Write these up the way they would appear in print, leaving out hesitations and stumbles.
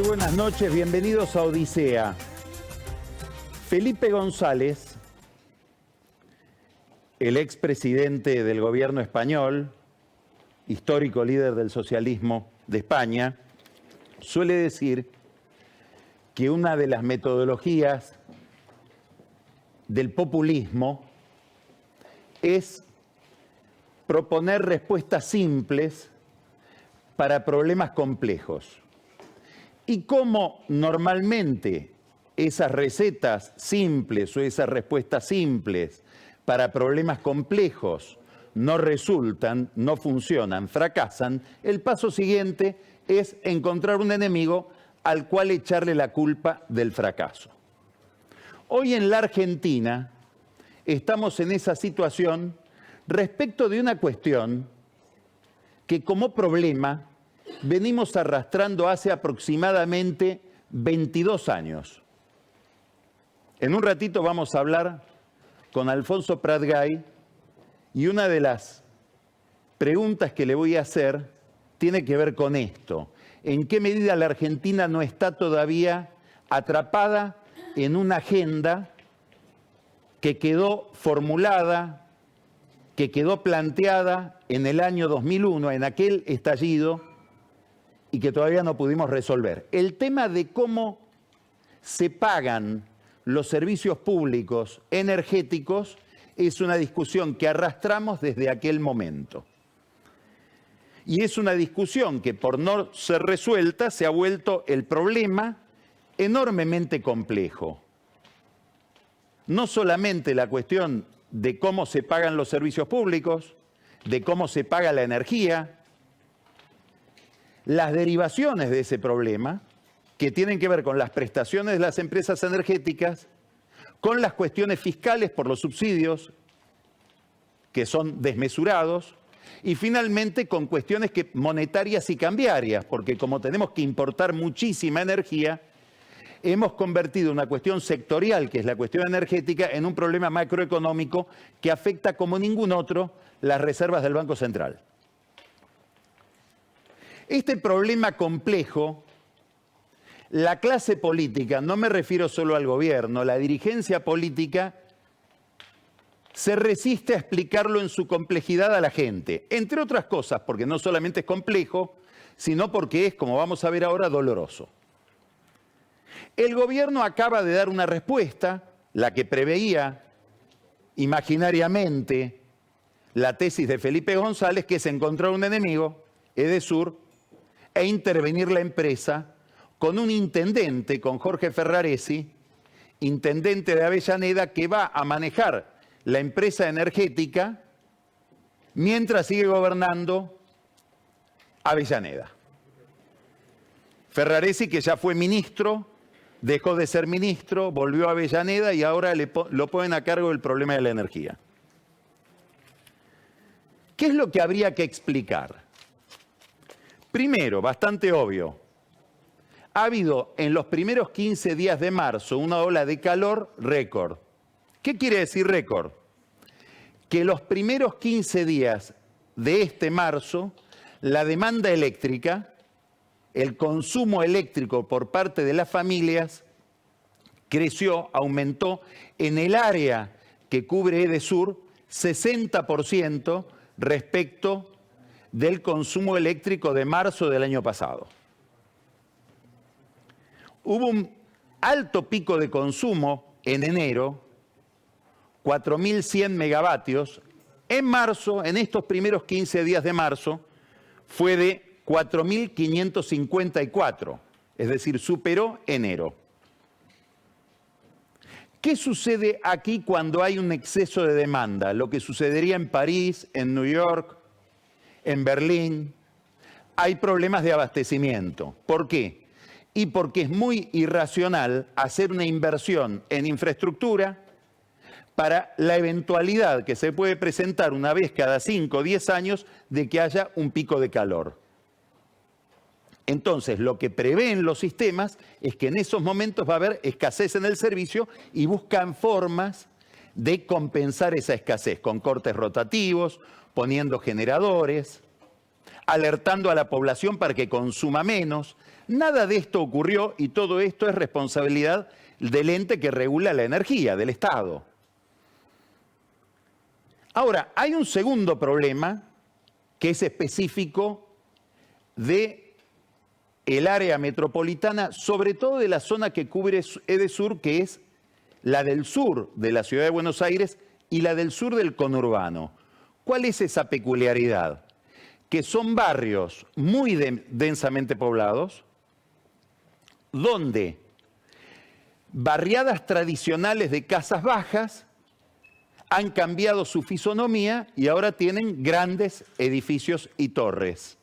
buenas noches, bienvenidos a Odisea. Felipe González, el expresidente del gobierno español, histórico líder del socialismo de España, suele decir que una de las metodologías del populismo es proponer respuestas simples para problemas complejos. Y como normalmente esas recetas simples o esas respuestas simples para problemas complejos no resultan, no funcionan, fracasan, el paso siguiente es encontrar un enemigo al cual echarle la culpa del fracaso. Hoy en la Argentina estamos en esa situación respecto de una cuestión que como problema venimos arrastrando hace aproximadamente 22 años. En un ratito vamos a hablar con Alfonso Pratgay y una de las preguntas que le voy a hacer tiene que ver con esto. ¿En qué medida la Argentina no está todavía atrapada en una agenda que quedó formulada, que quedó planteada en el año 2001, en aquel estallido, y que todavía no pudimos resolver? El tema de cómo se pagan los servicios públicos energéticos es una discusión que arrastramos desde aquel momento. Y es una discusión que, por no ser resuelta, se ha vuelto el problema enormemente complejo. No solamente la cuestión de cómo se pagan los servicios públicos, de cómo se paga la energía, las derivaciones de ese problema, que tienen que ver con las prestaciones de las empresas energéticas, con las cuestiones fiscales por los subsidios, que son desmesurados, y finalmente con cuestiones monetarias y cambiarias, porque como tenemos que importar muchísima energía, hemos convertido una cuestión sectorial, que es la cuestión energética, en un problema macroeconómico que afecta como ningún otro las reservas del Banco Central. Este problema complejo, la clase política, no me refiero solo al gobierno, la dirigencia política se resiste a explicarlo en su complejidad a la gente, entre otras cosas porque no solamente es complejo, sino porque es, como vamos a ver ahora, doloroso. El gobierno acaba de dar una respuesta, la que preveía imaginariamente la tesis de Felipe González, que es encontrar un enemigo, Edesur, e intervenir la empresa con un intendente, con Jorge Ferraresi, intendente de Avellaneda, que va a manejar la empresa energética mientras sigue gobernando Avellaneda. Ferraresi, que ya fue ministro, dejó de ser ministro, volvió a Avellaneda y ahora lo ponen a cargo del problema de la energía. ¿Qué es lo que habría que explicar? Primero, bastante obvio, ha habido en los primeros 15 días de marzo una ola de calor récord. ¿Qué quiere decir récord? Que los primeros 15 días de este marzo, la demanda eléctrica, el consumo eléctrico por parte de las familias, creció, aumentó en el área que cubre Edesur 60% respecto del consumo eléctrico de marzo del año pasado. Hubo un alto pico de consumo en enero, 4.100 megavatios. En marzo, en estos primeros 15 días de marzo, fue de 4.554, es decir, superó enero. ¿Qué sucede aquí cuando hay un exceso de demanda? Lo que sucedería en París, en New York, en Berlín. Hay problemas de abastecimiento. ¿Por qué? Y porque es muy irracional hacer una inversión en infraestructura para la eventualidad que se puede presentar una vez cada 5 o 10 años de que haya un pico de calor. Entonces, lo que prevén los sistemas es que en esos momentos va a haber escasez en el servicio y buscan formas de compensar esa escasez con cortes rotativos, poniendo generadores, alertando a la población para que consuma menos, Nada de esto ocurrió y todo esto es responsabilidad del ente que regula la energía, del Estado. Ahora, hay un segundo problema que es específico del área metropolitana, sobre todo de la zona que cubre Edesur, que es la del sur de la ciudad de Buenos Aires y la del sur del conurbano. ¿Cuál es esa peculiaridad? Que son barrios muy densamente poblados, donde barriadas tradicionales de casas bajas han cambiado su fisonomía y ahora tienen grandes edificios y torres.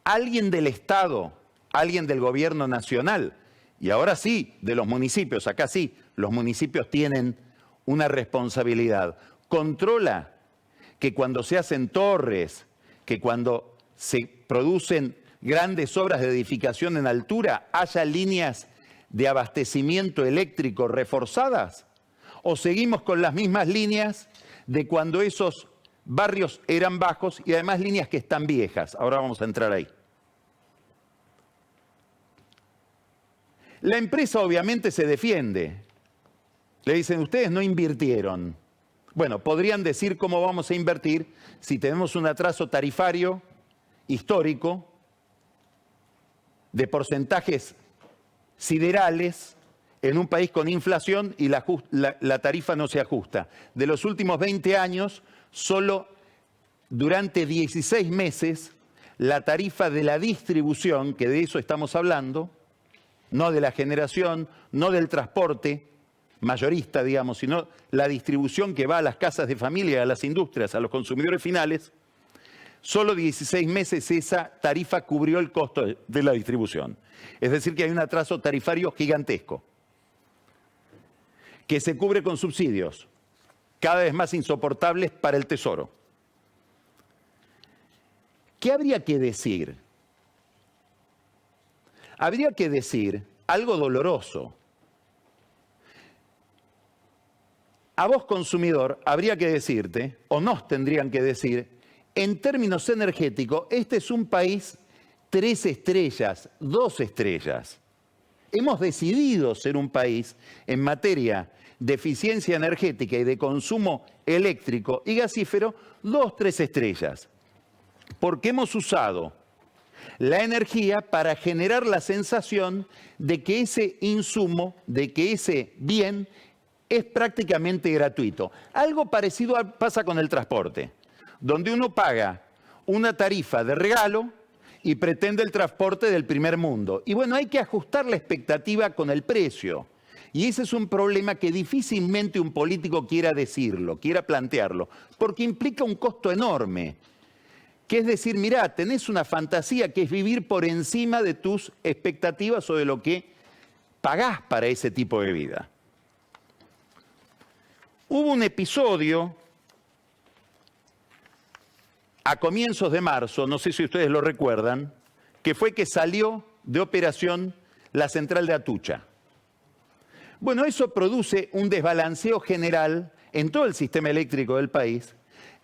Alguien del Estado, alguien del gobierno nacional, y ahora sí, de los municipios, acá sí, los municipios tienen una responsabilidad. Controla que cuando se hacen torres, que cuando se producen grandes obras de edificación en altura, haya líneas de abastecimiento eléctrico reforzadas, o seguimos con las mismas líneas de cuando esos barrios eran bajos y además líneas que están viejas. Ahora vamos a entrar ahí. La empresa obviamente se defiende. Le dicen, ustedes no invirtieron. Bueno, podrían decir cómo vamos a invertir si tenemos un atraso tarifario histórico de porcentajes siderales en un país con inflación y la tarifa no se ajusta. De los últimos 20 años, solo durante 16 meses, la tarifa de la distribución, que de eso estamos hablando, no de la generación, no del transporte mayorista, digamos, sino la distribución que va a las casas de familia, a las industrias, a los consumidores finales, solo 16 meses esa tarifa cubrió el costo de la distribución. Es decir, que hay un atraso tarifario gigantesco, que se cubre con subsidios, cada vez más insoportables para el Tesoro. ¿Qué habría que decir? Habría que decir algo doloroso. A vos, consumidor, habría que decirte, o nos tendrían que decir, en términos energéticos, este es un país 3 estrellas, 2 estrellas. Hemos decidido ser un país en materia de eficiencia energética y de consumo eléctrico y gasífero 2, 3 estrellas. Porque hemos usado la energía para generar la sensación de que ese insumo, de que ese bien es prácticamente gratuito. Algo parecido pasa con el transporte, donde uno paga una tarifa de regalo y pretende el transporte del primer mundo. Y bueno, hay que ajustar la expectativa con el precio. Y ese es un problema que difícilmente un político quiera decirlo, quiera plantearlo, porque implica un costo enorme. Que es decir, mirá, tenés una fantasía que es vivir por encima de tus expectativas o de lo que pagás para ese tipo de vida. Hubo un episodio a comienzos de marzo, no sé si ustedes lo recuerdan, que fue que salió de operación la central de Atucha. Bueno, eso produce un desbalanceo general en todo el sistema eléctrico del país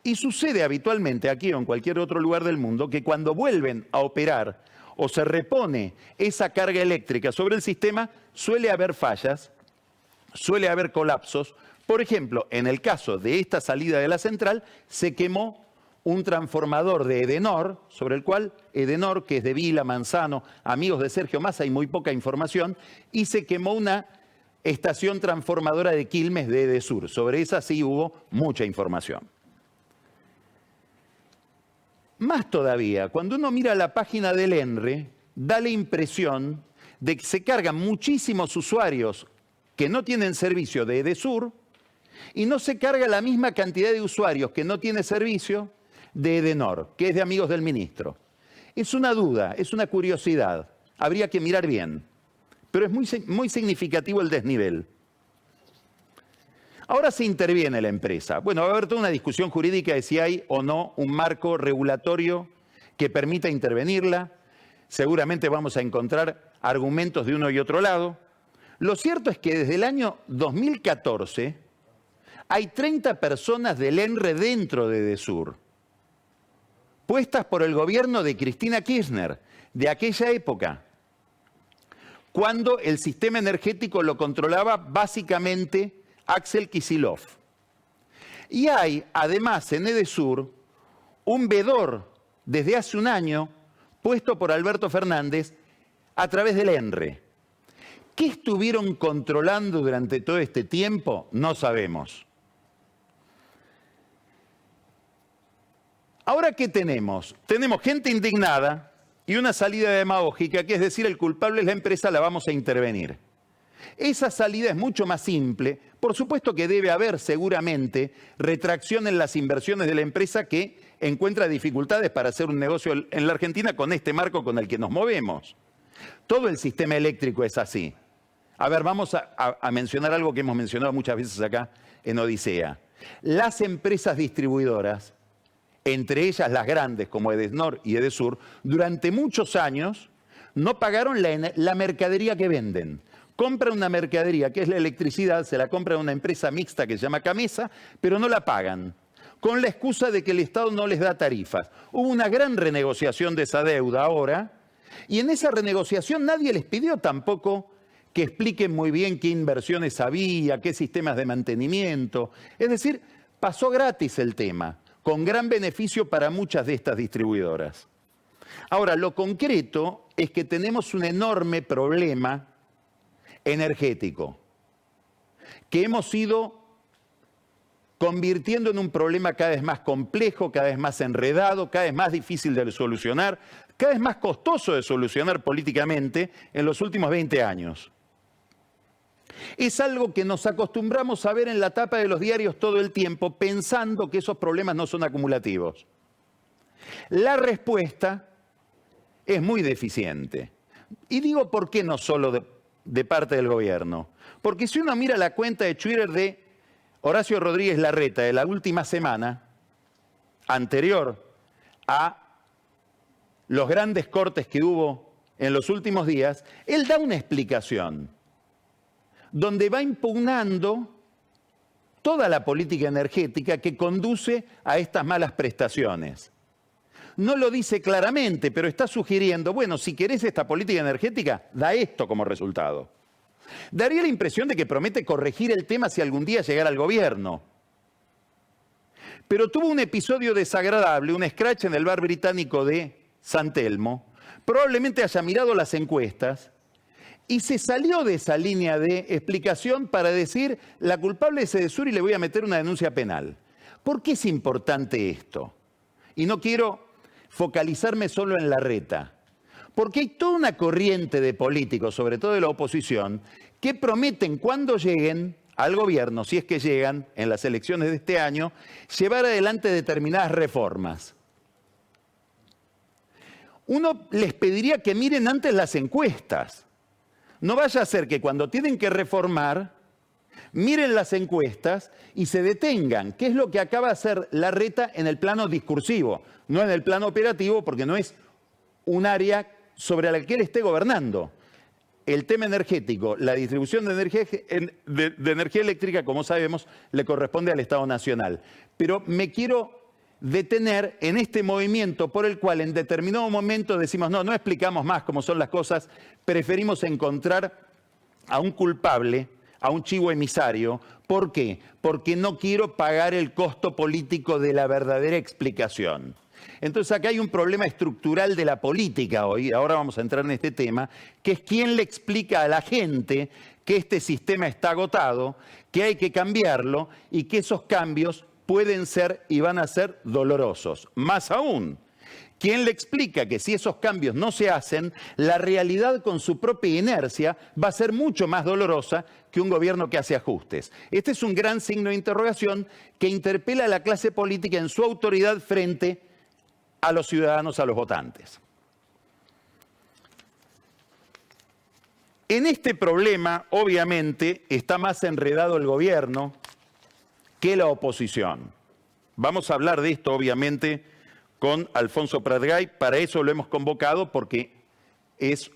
y sucede habitualmente aquí o en cualquier otro lugar del mundo que cuando vuelven a operar o se repone esa carga eléctrica sobre el sistema, suele haber fallas, suele haber colapsos. Por ejemplo, en el caso de esta salida de la central, se quemó un transformador de Edenor, sobre el cual Edenor, que es de Vila, Manzano, amigos de Sergio Massa, hay muy poca información, y se quemó una estación transformadora de Quilmes de Edesur. Sobre esa sí hubo mucha información. Más todavía, cuando uno mira la página del ENRE, da la impresión de que se cargan muchísimos usuarios que no tienen servicio de Edesur y no se carga la misma cantidad de usuarios que no tiene servicio de Edenor, que es de amigos del ministro. Es una duda, es una curiosidad, habría que mirar bien, pero es muy significativo el desnivel. Ahora se interviene la empresa. Bueno, va a haber toda una discusión jurídica de si hay o no un marco regulatorio que permita intervenirla. Seguramente vamos a encontrar argumentos de uno y otro lado. Lo cierto es que desde el año 2014 hay 30 personas del ENRE dentro de Edesur, puestas por el gobierno de Cristina Kirchner, de aquella época. cuando el sistema energético lo controlaba básicamente Axel Kicillof. Y hay, además, en Edesur, un vedor desde hace un año puesto por Alberto Fernández a través del ENRE. ¿Qué estuvieron controlando durante todo este tiempo? No sabemos. Ahora, ¿qué tenemos? Tenemos gente indignada y una salida demagógica, que es decir, el culpable es la empresa, la vamos a intervenir. Esa salida es mucho más simple. Por supuesto que debe haber seguramente retracción en las inversiones de la empresa que encuentra dificultades para hacer un negocio en la Argentina con este marco con el que nos movemos. Todo el sistema eléctrico es así. A ver, vamos a mencionar algo que hemos mencionado muchas veces acá en Odisea. Las empresas distribuidoras, entre ellas las grandes como Edesnor y Edesur, durante muchos años no pagaron la mercadería que venden. Compran una mercadería que es la electricidad, se la compran a una empresa mixta que se llama Camesa, pero no la pagan, con la excusa de que el Estado no les da tarifas. Hubo una gran renegociación de esa deuda ahora, y en esa renegociación nadie les pidió tampoco que expliquen muy bien qué inversiones había, qué sistemas de mantenimiento. Es decir, pasó gratis el tema, con gran beneficio para muchas de estas distribuidoras. Ahora, lo concreto es que tenemos un enorme problema energético, que hemos ido convirtiendo en un problema cada vez más complejo, cada vez más enredado, cada vez más difícil de solucionar, cada vez más costoso de solucionar políticamente en los últimos 20 años. Es algo que nos acostumbramos a ver en la tapa de los diarios todo el tiempo, pensando que esos problemas no son acumulativos. La respuesta es muy deficiente. Y digo por qué no solo de parte del gobierno. Porque si uno mira la cuenta de Twitter de Horacio Rodríguez Larreta de la última semana, anterior a los grandes cortes que hubo en los últimos días, él da una explicación donde va impugnando toda la política energética que conduce a estas malas prestaciones. No lo dice claramente, pero está sugiriendo, bueno, si querés esta política energética, da esto como resultado. Daría la impresión de que promete corregir el tema si algún día llegara al gobierno. Pero tuvo un episodio desagradable, un scratch en el bar británico de San Telmo, probablemente haya mirado las encuestas y se salió de esa línea de explicación para decir, la culpable es Edesur y le voy a meter una denuncia penal. ¿Por qué es importante esto? Y no quiero focalizarme solo en Larreta, porque hay toda una corriente de políticos, sobre todo de la oposición, que prometen cuando lleguen al gobierno, si es que llegan en las elecciones de este año, llevar adelante determinadas reformas. Uno les pediría que miren antes las encuestas. No vaya a ser que cuando tienen que reformar, miren las encuestas y se detengan, que es lo que acaba de hacer Larreta en el plano discursivo, no en el plano operativo, porque no es un área sobre la que él esté gobernando. El tema energético, la distribución de energía eléctrica, como sabemos, le corresponde al Estado Nacional. Pero me quiero detener en este movimiento por el cual en determinado momento decimos, no explicamos más cómo son las cosas, preferimos encontrar a un culpable, a un chivo emisario. ¿Por qué? Porque no quiero pagar el costo político de la verdadera explicación. Entonces acá hay un problema estructural de la política hoy, ahora vamos a entrar en este tema, que es quién le explica a la gente que este sistema está agotado, que hay que cambiarlo y que esos cambios pueden ser y van a ser dolorosos. Más aún, ¿quién le explica que si esos cambios no se hacen, la realidad con su propia inercia va a ser mucho más dolorosa que un gobierno que hace ajustes? Este es un gran signo de interrogación que interpela a la clase política en su autoridad frente a los ciudadanos, a los votantes. En este problema, obviamente, está más enredado el gobierno que la oposición. Vamos a hablar de esto, obviamente, con Alfonso Pratgay. Para eso lo hemos convocado porque es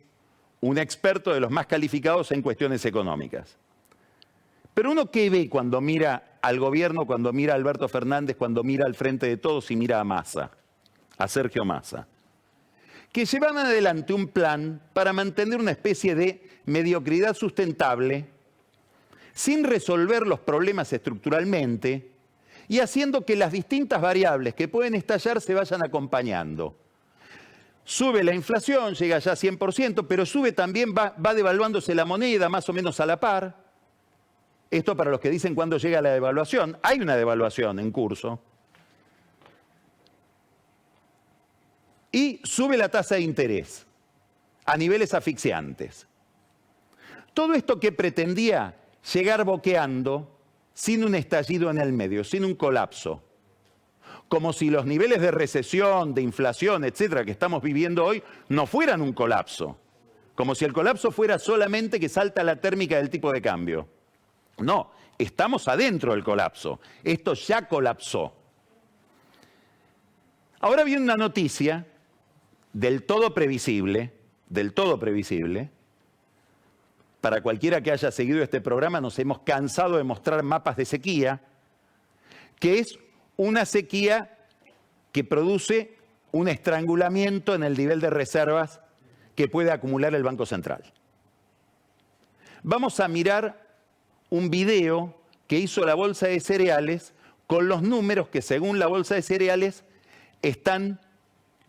un experto de los más calificados en cuestiones económicas. Pero uno, ¿qué ve cuando mira al gobierno, cuando mira a Alberto Fernández, cuando mira al Frente de Todos y mira a Massa, a Sergio Massa? que llevan adelante un plan para mantener una especie de mediocridad sustentable sin resolver los problemas estructuralmente y haciendo que las distintas variables que pueden estallar se vayan acompañando. Sube la inflación, llega ya a 100%, pero sube también, va devaluándose la moneda más o menos a la par. Esto para los que dicen cuándo llega la devaluación. Hay una devaluación en curso. Y sube la tasa de interés a niveles asfixiantes. Todo esto que pretendía llegar boqueando sin un estallido en el medio, sin un colapso. Como si los niveles de recesión, de inflación, etcétera, que estamos viviendo hoy, no fueran un colapso. Como si el colapso fuera solamente que salta la térmica del tipo de cambio. No, estamos adentro del colapso. Esto ya colapsó. Ahora viene una noticia del todo previsible, para cualquiera que haya seguido este programa, nos hemos cansado de mostrar mapas de sequía, que es una sequía que produce un estrangulamiento en el nivel de reservas que puede acumular el Banco Central. Vamos a mirar un video que hizo la Bolsa de Cereales con los números que, según la Bolsa de Cereales, están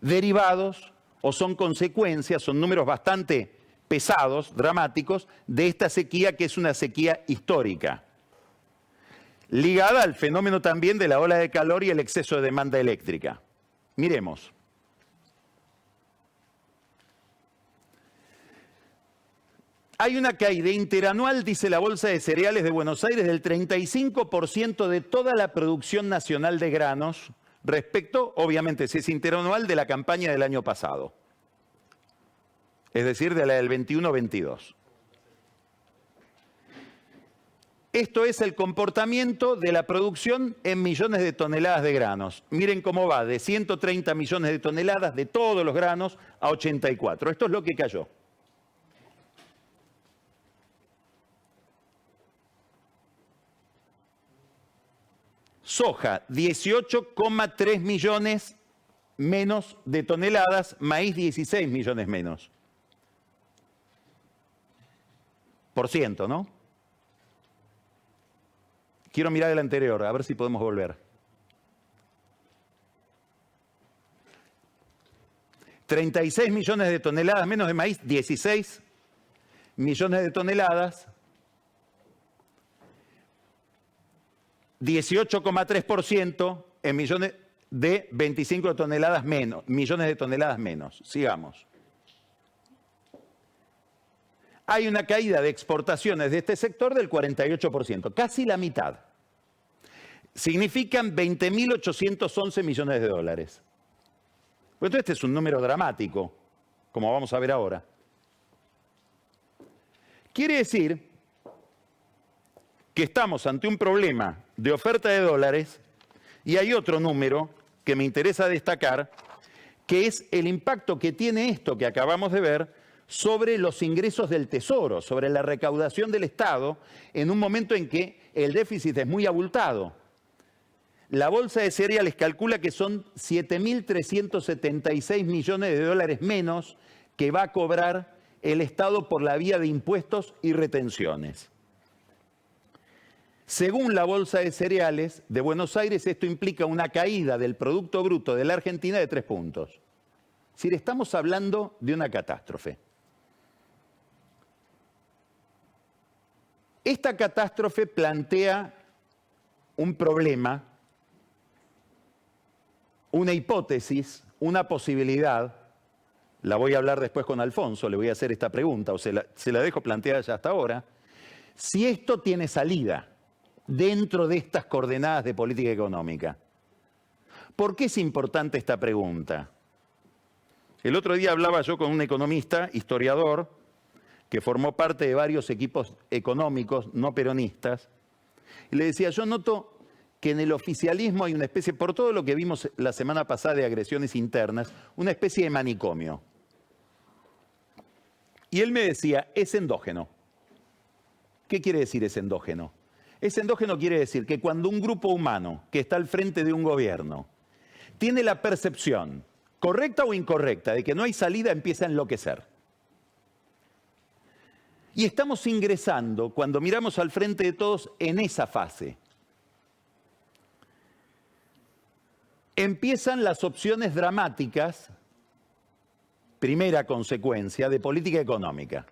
derivados o son consecuencias, son números bastante pesados, dramáticos, de esta sequía que es una sequía histórica, ligada al fenómeno también de la ola de calor y el exceso de demanda eléctrica. Miremos. Hay una caída interanual, dice la Bolsa de Cereales de Buenos Aires, del 35% de toda la producción nacional de granos, respecto, obviamente, si es interanual, de la campaña del año pasado. Es decir, de la del 21-22. Esto es el comportamiento de la producción en millones de toneladas de granos. Miren cómo va, de 130 millones de toneladas de todos los granos a 84. Esto es lo que cayó. Soja, 18,3 millones menos de toneladas, maíz 16 millones menos. Por ciento, ¿no? Quiero mirar el anterior, a ver si podemos volver. 36 millones de toneladas menos de maíz, 16 millones de toneladas, 18,3% en millones de 25 toneladas menos, millones de toneladas menos. Sigamos. Hay una caída de exportaciones de este sector del 48%, casi la mitad. Significan 20.811 millones de dólares. Pues este es un número dramático, como vamos a ver ahora. Quiere decir que estamos ante un problema de oferta de dólares y hay otro número que me interesa destacar, que es el impacto que tiene esto que acabamos de ver sobre los ingresos del Tesoro, sobre la recaudación del Estado, en un momento en que el déficit es muy abultado. La Bolsa de Cereales calcula que son 7.376 millones de dólares menos que va a cobrar el Estado por la vía de impuestos y retenciones. Según la Bolsa de Cereales de Buenos Aires, esto implica una caída del Producto Bruto de la Argentina de 3 puntos. Es decir, estamos hablando de una catástrofe. Esta catástrofe plantea un problema, una hipótesis, una posibilidad. La voy a hablar después con Alfonso, le voy a hacer esta pregunta, o se la dejo planteada ya hasta ahora. Si esto tiene salida dentro de estas coordenadas de política económica. ¿Por qué es importante esta pregunta? El otro día hablaba yo con un economista, historiador, que formó parte de varios equipos económicos no peronistas, y le decía, yo noto que en el oficialismo hay una especie, por todo lo que vimos la semana pasada de agresiones internas, una especie de manicomio. Y él me decía, es endógeno. ¿Qué quiere decir es endógeno? Es endógeno quiere decir que cuando un grupo humano que está al frente de un gobierno tiene la percepción correcta o incorrecta, de que no hay salida, empieza a enloquecer. Y estamos ingresando, cuando miramos al frente de todos, en esa fase. Empiezan las opciones dramáticas, primera consecuencia, de política económica.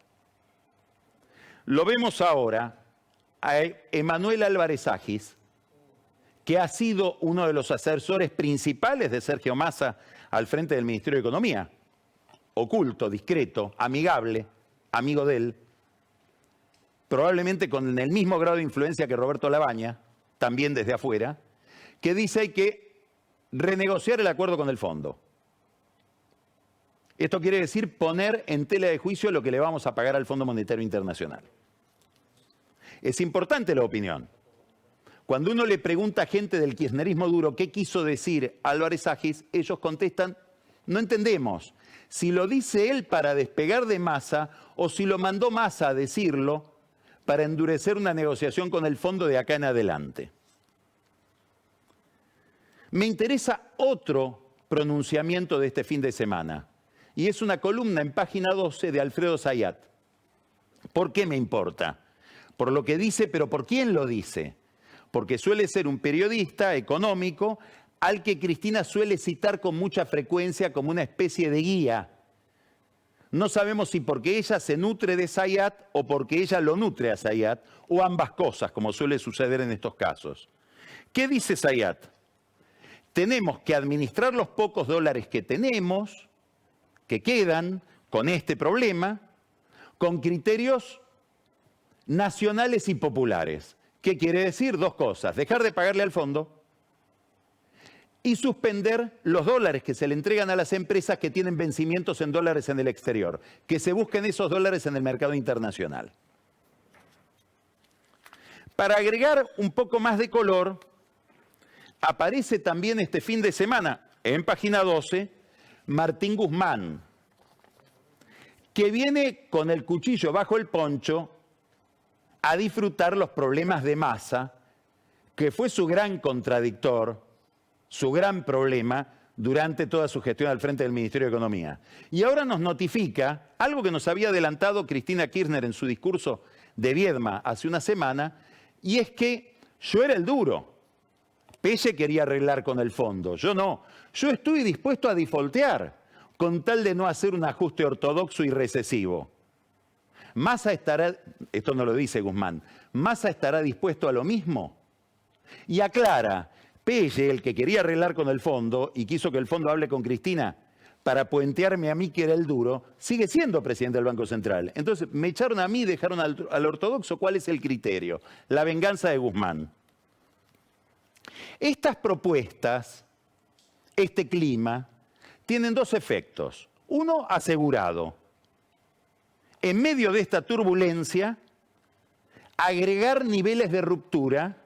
Lo vemos ahora a Emanuel Álvarez Agis, que ha sido uno de los asesores principales de Sergio Massa al frente del Ministerio de Economía. Oculto, discreto, amigable, amigo de él. Probablemente con el mismo grado de influencia que Roberto Labaña, también desde afuera, que dice hay que renegociar el acuerdo con el fondo. Esto quiere decir poner en tela de juicio lo que le vamos a pagar al Fondo Monetario Internacional. Es importante la opinión. Cuando uno le pregunta a gente del kirchnerismo duro qué quiso decir Álvarez Agis, ellos contestan, no entendemos si lo dice él para despegar de Massa o si lo mandó Massa a decirlo para endurecer una negociación con el fondo de acá en adelante. Me interesa otro pronunciamiento de este fin de semana, y es una columna en página 12 de Alfredo Zayat. ¿Por qué me importa? Por lo que dice, pero ¿por quién lo dice? Porque suele ser un periodista económico al que Cristina suele citar con mucha frecuencia como una especie de guía. No sabemos si porque ella se nutre de Zayat o porque ella lo nutre a Zayat, o ambas cosas, como suele suceder en estos casos. ¿Qué dice Zayat? Tenemos que administrar los pocos dólares que tenemos, que quedan con este problema, con criterios nacionales y populares. ¿Qué quiere decir? Dos cosas: dejar de pagarle al fondo y suspender los dólares que se le entregan a las empresas que tienen vencimientos en dólares en el exterior, que se busquen esos dólares en el mercado internacional. Para agregar un poco más de color, aparece también este fin de semana, en página 12, Martín Guzmán, que viene con el cuchillo bajo el poncho a disfrutar los problemas de Massa, que fue su gran contradictor, su gran problema durante toda su gestión al frente del Ministerio de Economía. Y ahora nos notifica algo que nos había adelantado Cristina Kirchner en su discurso de Viedma hace una semana, y es que yo era el duro. Pelle quería arreglar con el fondo, yo no. Yo estoy dispuesto a defaultear con tal de no hacer un ajuste ortodoxo y recesivo. Massa estará, esto no lo dice Guzmán, Massa estará dispuesto a lo mismo. Y aclara, Pelle, el que quería arreglar con el fondo y quiso que el fondo hable con Cristina para puentearme a mí que era el duro, sigue siendo presidente del Banco Central. Entonces me echaron a mí y dejaron al ortodoxo. ¿Cuál es el criterio? La venganza de Guzmán. Estas propuestas, este clima, tienen dos efectos. Uno, asegurado. En medio de esta turbulencia, agregar niveles de ruptura,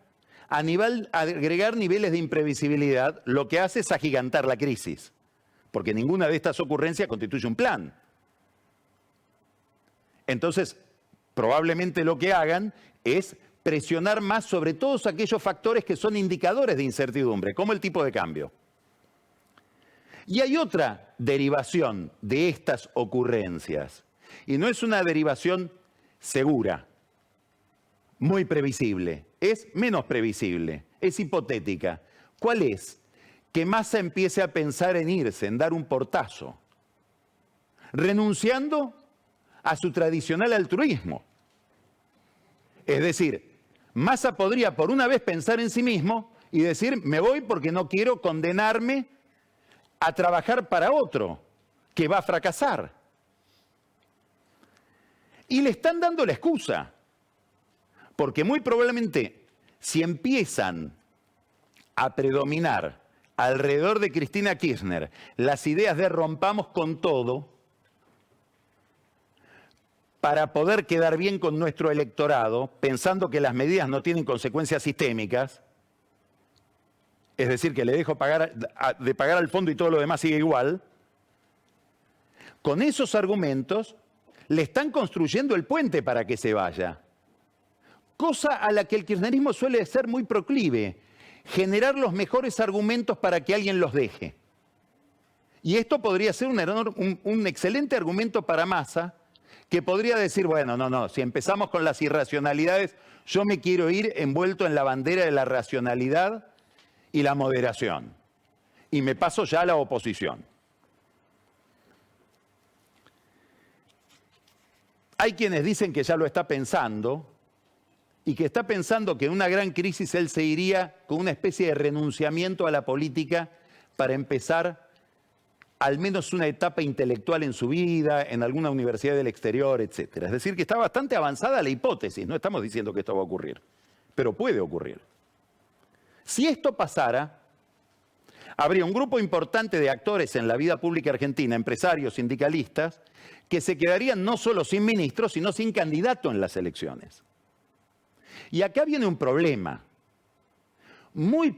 agregar niveles de imprevisibilidad, lo que hace es agigantar la crisis, porque ninguna de estas ocurrencias constituye un plan. Entonces, probablemente lo que hagan es presionar más sobre todos aquellos factores que son indicadores de incertidumbre, como el tipo de cambio. Y hay otra derivación de estas ocurrencias, y no es una derivación segura, muy previsible, es menos previsible, es hipotética. ¿Cuál es? Que Massa empiece a pensar en irse, en dar un portazo, renunciando a su tradicional altruismo. Es decir, Massa podría por una vez pensar en sí mismo y decir, me voy porque no quiero condenarme a trabajar para otro, que va a fracasar. Y le están dando la excusa, porque muy probablemente si empiezan a predominar alrededor de Cristina Kirchner las ideas de rompamos con todo para poder quedar bien con nuestro electorado, pensando que las medidas no tienen consecuencias sistémicas, es decir, que le dejo de pagar al fondo y todo lo demás sigue igual, con esos argumentos le están construyendo el puente para que se vaya. Cosa a la que el kirchnerismo suele ser muy proclive, generar los mejores argumentos para que alguien los deje. Y esto podría ser un excelente argumento para Massa, que podría decir, bueno, no, si empezamos con las irracionalidades, yo me quiero ir envuelto en la bandera de la racionalidad y la moderación. Y me paso ya a la oposición. Hay quienes dicen que ya lo está pensando y que está pensando que en una gran crisis él se iría con una especie de renunciamiento a la política para empezar al menos una etapa intelectual en su vida, en alguna universidad del exterior, etc. Es decir, que está bastante avanzada la hipótesis. No estamos diciendo que esto va a ocurrir, pero puede ocurrir. Si esto pasara, habría un grupo importante de actores en la vida pública argentina, empresarios, sindicalistas, que se quedarían no solo sin ministro, sino sin candidato en las elecciones. Y acá viene un problema. Muy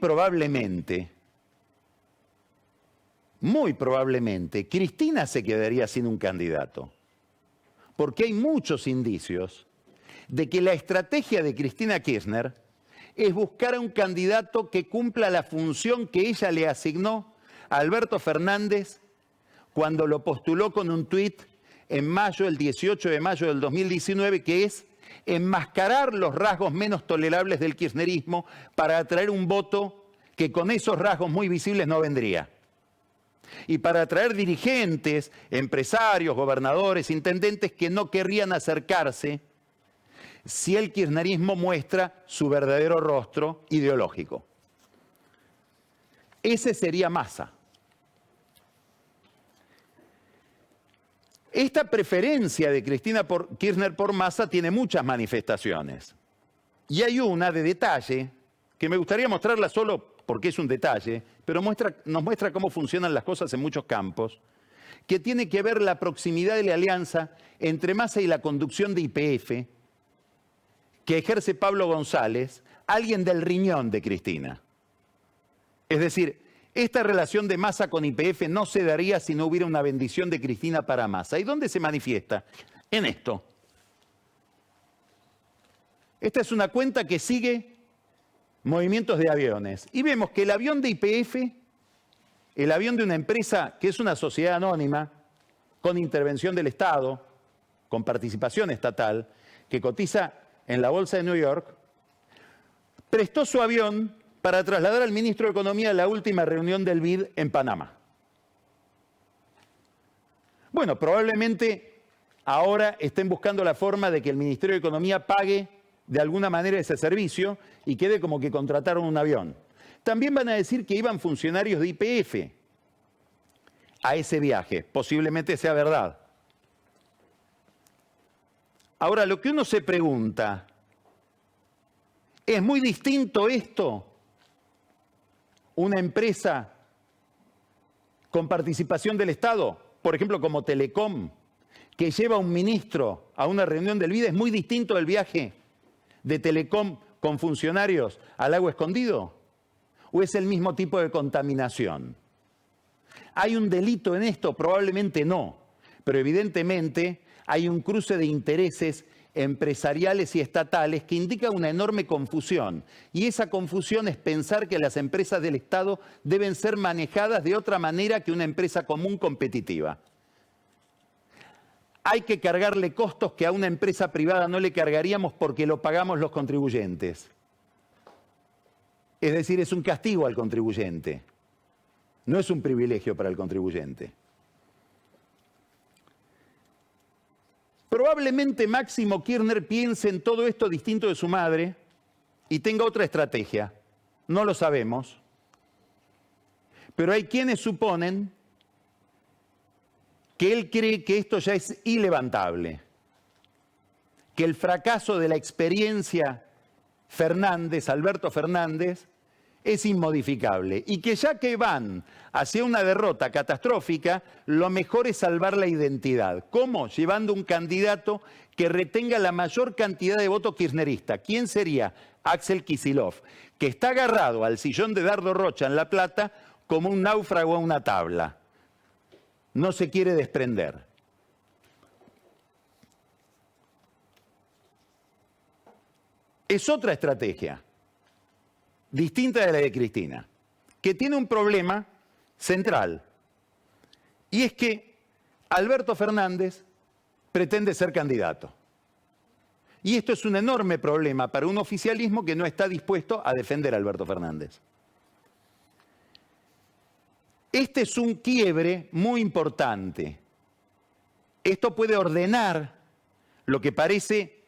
probablemente, Cristina se quedaría sin un candidato. Porque hay muchos indicios de que la estrategia de Cristina Kirchner es buscar a un candidato que cumpla la función que ella le asignó a Alberto Fernández cuando lo postuló con un tuit en mayo, el 18 de mayo del 2019, que es enmascarar los rasgos menos tolerables del kirchnerismo para atraer un voto que con esos rasgos muy visibles no vendría. Y para atraer dirigentes, empresarios, gobernadores, intendentes que no querrían acercarse si el kirchnerismo muestra su verdadero rostro ideológico. Ese sería Massa. Esta preferencia de Cristina Kirchner por Massa tiene muchas manifestaciones. Y hay una de detalle que me gustaría mostrarla solo porque es un detalle, pero nos muestra cómo funcionan las cosas en muchos campos, que tiene que ver la proximidad de la alianza entre Massa y la conducción de YPF, que ejerce Pablo González, alguien del riñón de Cristina. Es decir, esta relación de Massa con YPF no se daría si no hubiera una bendición de Cristina para Massa. ¿Y dónde se manifiesta? En esto. Esta es una cuenta que sigue movimientos de aviones. Y vemos que el avión de YPF, el avión de una empresa que es una sociedad anónima, con intervención del Estado, con participación estatal, que cotiza en la Bolsa de New York, prestó su avión para trasladar al ministro de Economía a la última reunión del BID en Panamá. Bueno, probablemente ahora estén buscando la forma de que el Ministerio de Economía pague de alguna manera ese servicio y quede como que contrataron un avión. También van a decir que iban funcionarios de YPF a ese viaje. Posiblemente sea verdad. Ahora, lo que uno se pregunta, ¿es muy distinto esto? Una empresa con participación del Estado, por ejemplo como Telecom, que lleva a un ministro a una reunión del BID, ¿es muy distinto del viaje de Telecom con funcionarios al Lago Escondido? ¿O es el mismo tipo de contaminación? ¿Hay un delito en esto? Probablemente no, pero evidentemente hay un cruce de intereses empresariales y estatales que indica una enorme confusión. Y esa confusión es pensar que las empresas del Estado deben ser manejadas de otra manera que una empresa común competitiva. Hay que cargarle costos que a una empresa privada no le cargaríamos porque lo pagamos los contribuyentes. Es decir, es un castigo al contribuyente. No es un privilegio para el contribuyente. Probablemente Máximo Kirchner piense en todo esto distinto de su madre y tenga otra estrategia. No lo sabemos. Pero hay quienes suponen que él cree que esto ya es ilevantable, que el fracaso de la experiencia Fernández, Alberto Fernández, es inmodificable y que ya que van hacia una derrota catastrófica, lo mejor es salvar la identidad. ¿Cómo? Llevando un candidato que retenga la mayor cantidad de votos kirchneristas. ¿Quién sería? Axel Kicillof, que está agarrado al sillón de Dardo Rocha en La Plata como un náufrago a una tabla. No se quiere desprender. Es otra estrategia, distinta de la de Cristina, que tiene un problema central. Y es que Alberto Fernández pretende ser candidato. Y esto es un enorme problema para un oficialismo que no está dispuesto a defender a Alberto Fernández. Este es un quiebre muy importante. Esto puede ordenar lo que parece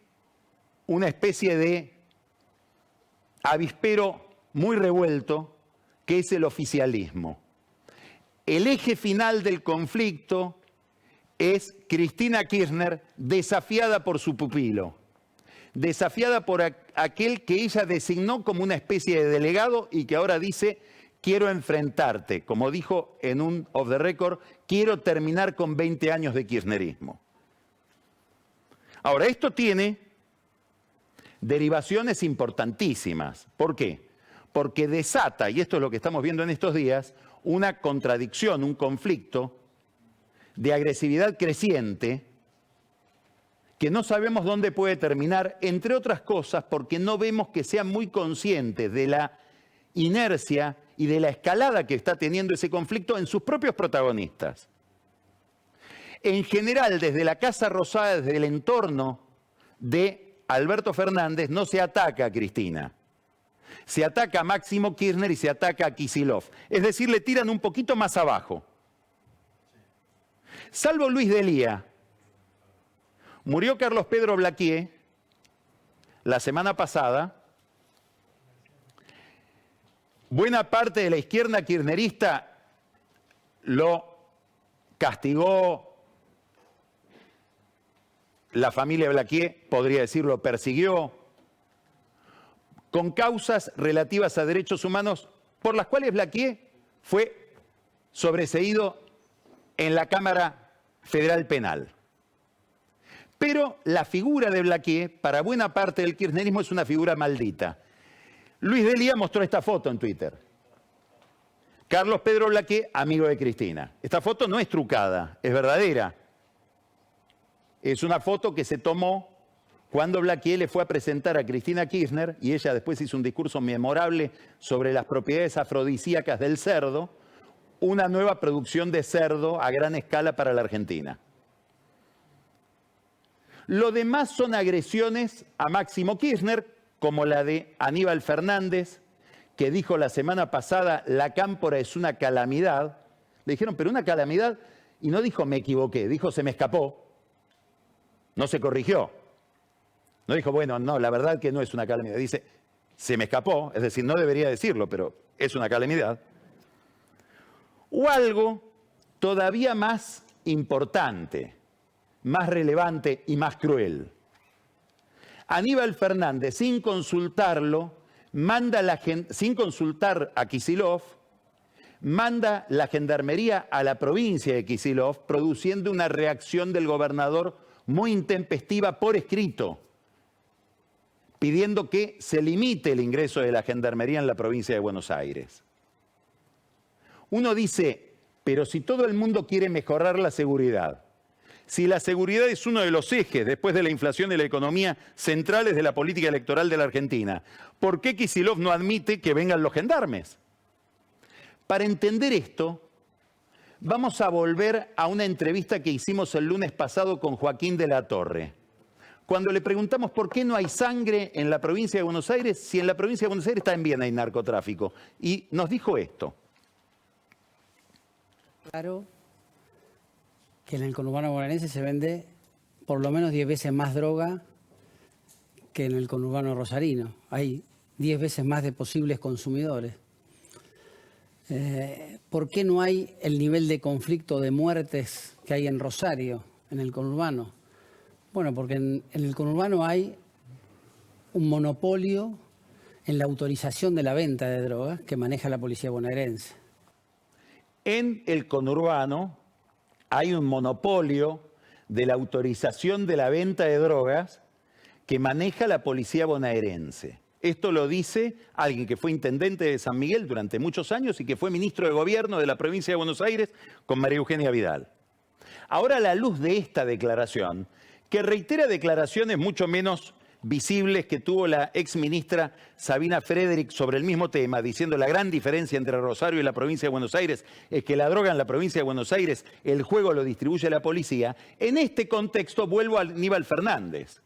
una especie de avispero muy revuelto, que es el oficialismo. El eje final del conflicto es Cristina Kirchner desafiada por su pupilo, desafiada por aquel que ella designó como una especie de delegado y que ahora dice: quiero enfrentarte. Como dijo en un off the record, quiero terminar con 20 años de kirchnerismo. Ahora, esto tiene derivaciones importantísimas. ¿Por qué? Porque desata, y esto es lo que estamos viendo en estos días, una contradicción, un conflicto de agresividad creciente que no sabemos dónde puede terminar, entre otras cosas porque no vemos que sean muy conscientes de la inercia y de la escalada que está teniendo ese conflicto en sus propios protagonistas. En general, desde la Casa Rosada, desde el entorno de Alberto Fernández, no se ataca a Cristina. Se ataca a Máximo Kirchner y se ataca a Kicillof. Es decir, le tiran un poquito más abajo. Salvo Luis Delía, murió Carlos Pedro Blaquier la semana pasada. Buena parte de la izquierda kirchnerista lo castigó, la familia Blaquier, podría decirlo, persiguió, con causas relativas a derechos humanos por las cuales Blaquier fue sobreseído en la Cámara Federal Penal. Pero la figura de Blaquier, para buena parte del kirchnerismo, es una figura maldita. Luis Delía mostró esta foto en Twitter. Carlos Pedro Blaquier, amigo de Cristina. Esta foto no es trucada, es verdadera. Es una foto que se tomó cuando Blaquier le fue a presentar a Cristina Kirchner, y ella después hizo un discurso memorable sobre las propiedades afrodisíacas del cerdo, una nueva producción de cerdo a gran escala para la Argentina. Lo demás son agresiones a Máximo Kirchner, como la de Aníbal Fernández, que dijo la semana pasada: la cámpora es una calamidad. Le dijeron, pero una calamidad, y no dijo me equivoqué, dijo se me escapó. No se corrigió. No dijo, bueno, no, la verdad que no es una calamidad. Dice, se me escapó, es decir, no debería decirlo, pero es una calamidad. O algo todavía más importante, más relevante y más cruel. Aníbal Fernández, sin consultarlo, sin consultar a Kicillof, manda la gendarmería a la provincia de Kicillof, produciendo una reacción del gobernador muy intempestiva por escrito, pidiendo que se limite el ingreso de la gendarmería en la provincia de Buenos Aires. Uno dice, pero si todo el mundo quiere mejorar la seguridad, si la seguridad es uno de los ejes, después de la inflación y la economía, centrales de la política electoral de la Argentina, ¿por qué Kicillof no admite que vengan los gendarmes? Para entender esto, vamos a volver a una entrevista que hicimos el lunes pasado con Joaquín de la Torre. Cuando le preguntamos por qué no hay sangre en la provincia de Buenos Aires, si en la provincia de Buenos Aires también hay narcotráfico. Y nos dijo esto. Claro que en el conurbano bonaerense se vende por lo menos 10 veces más droga que en el conurbano rosarino. Hay 10 veces más de posibles consumidores. ¿Por qué no hay el nivel de conflicto de muertes que hay en Rosario, en el conurbano? Bueno, porque en el conurbano hay un monopolio en la autorización de la venta de drogas que maneja la policía bonaerense. En el conurbano hay un monopolio de la autorización de la venta de drogas que maneja la policía bonaerense. Esto lo dice alguien que fue intendente de San Miguel durante muchos años y que fue ministro de Gobierno de la provincia de Buenos Aires con María Eugenia Vidal. Ahora, a la luz de esta declaración, que reitera declaraciones mucho menos visibles que tuvo la exministra Sabina Frederick sobre el mismo tema, diciendo la gran diferencia entre Rosario y la provincia de Buenos Aires es que la droga en la provincia de Buenos Aires, el juego lo distribuye la policía. En este contexto vuelvo a Aníbal Fernández,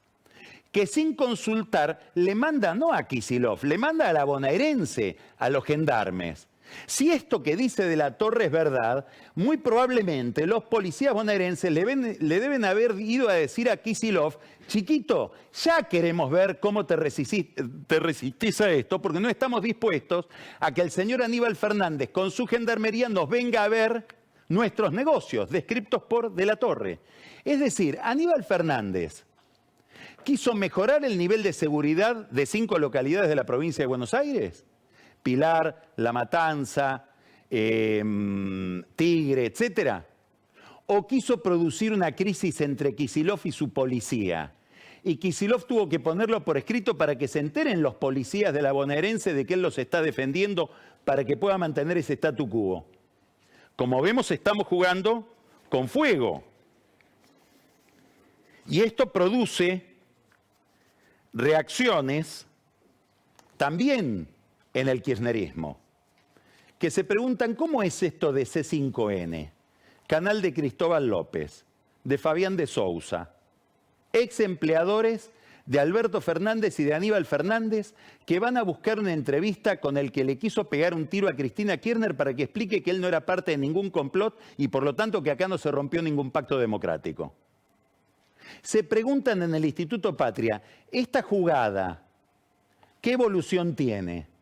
que sin consultar le manda no a Kicillof, le manda a la bonaerense, a los gendarmes. Si esto que dice de la Torre es verdad, muy probablemente los policías bonaerenses le deben haber ido a decir a Kicillof: chiquito, ya queremos ver cómo te resistís a esto, porque no estamos dispuestos a que el señor Aníbal Fernández con su gendarmería nos venga a ver nuestros negocios, descriptos por de la Torre. Es decir, Aníbal Fernández quiso mejorar el nivel de seguridad de 5 localidades de la provincia de Buenos Aires: Pilar, La Matanza, Tigre, etcétera. ¿O quiso producir una crisis entre Kicillof y su policía? Y Kicillof tuvo que ponerlo por escrito para que se enteren los policías de la bonaerense de que él los está defendiendo para que pueda mantener ese statu quo. Como vemos, estamos jugando con fuego. Y esto produce reacciones también en el kirchnerismo, que se preguntan cómo es esto de C5N, canal de Cristóbal López, de Fabián de Sousa, ex empleadores de Alberto Fernández y de Aníbal Fernández, que van a buscar una entrevista con el que le quiso pegar un tiro a Cristina Kirchner para que explique que él no era parte de ningún complot y por lo tanto que acá no se rompió ningún pacto democrático. Se preguntan en el Instituto Patria, ¿esta jugada qué evolución tiene?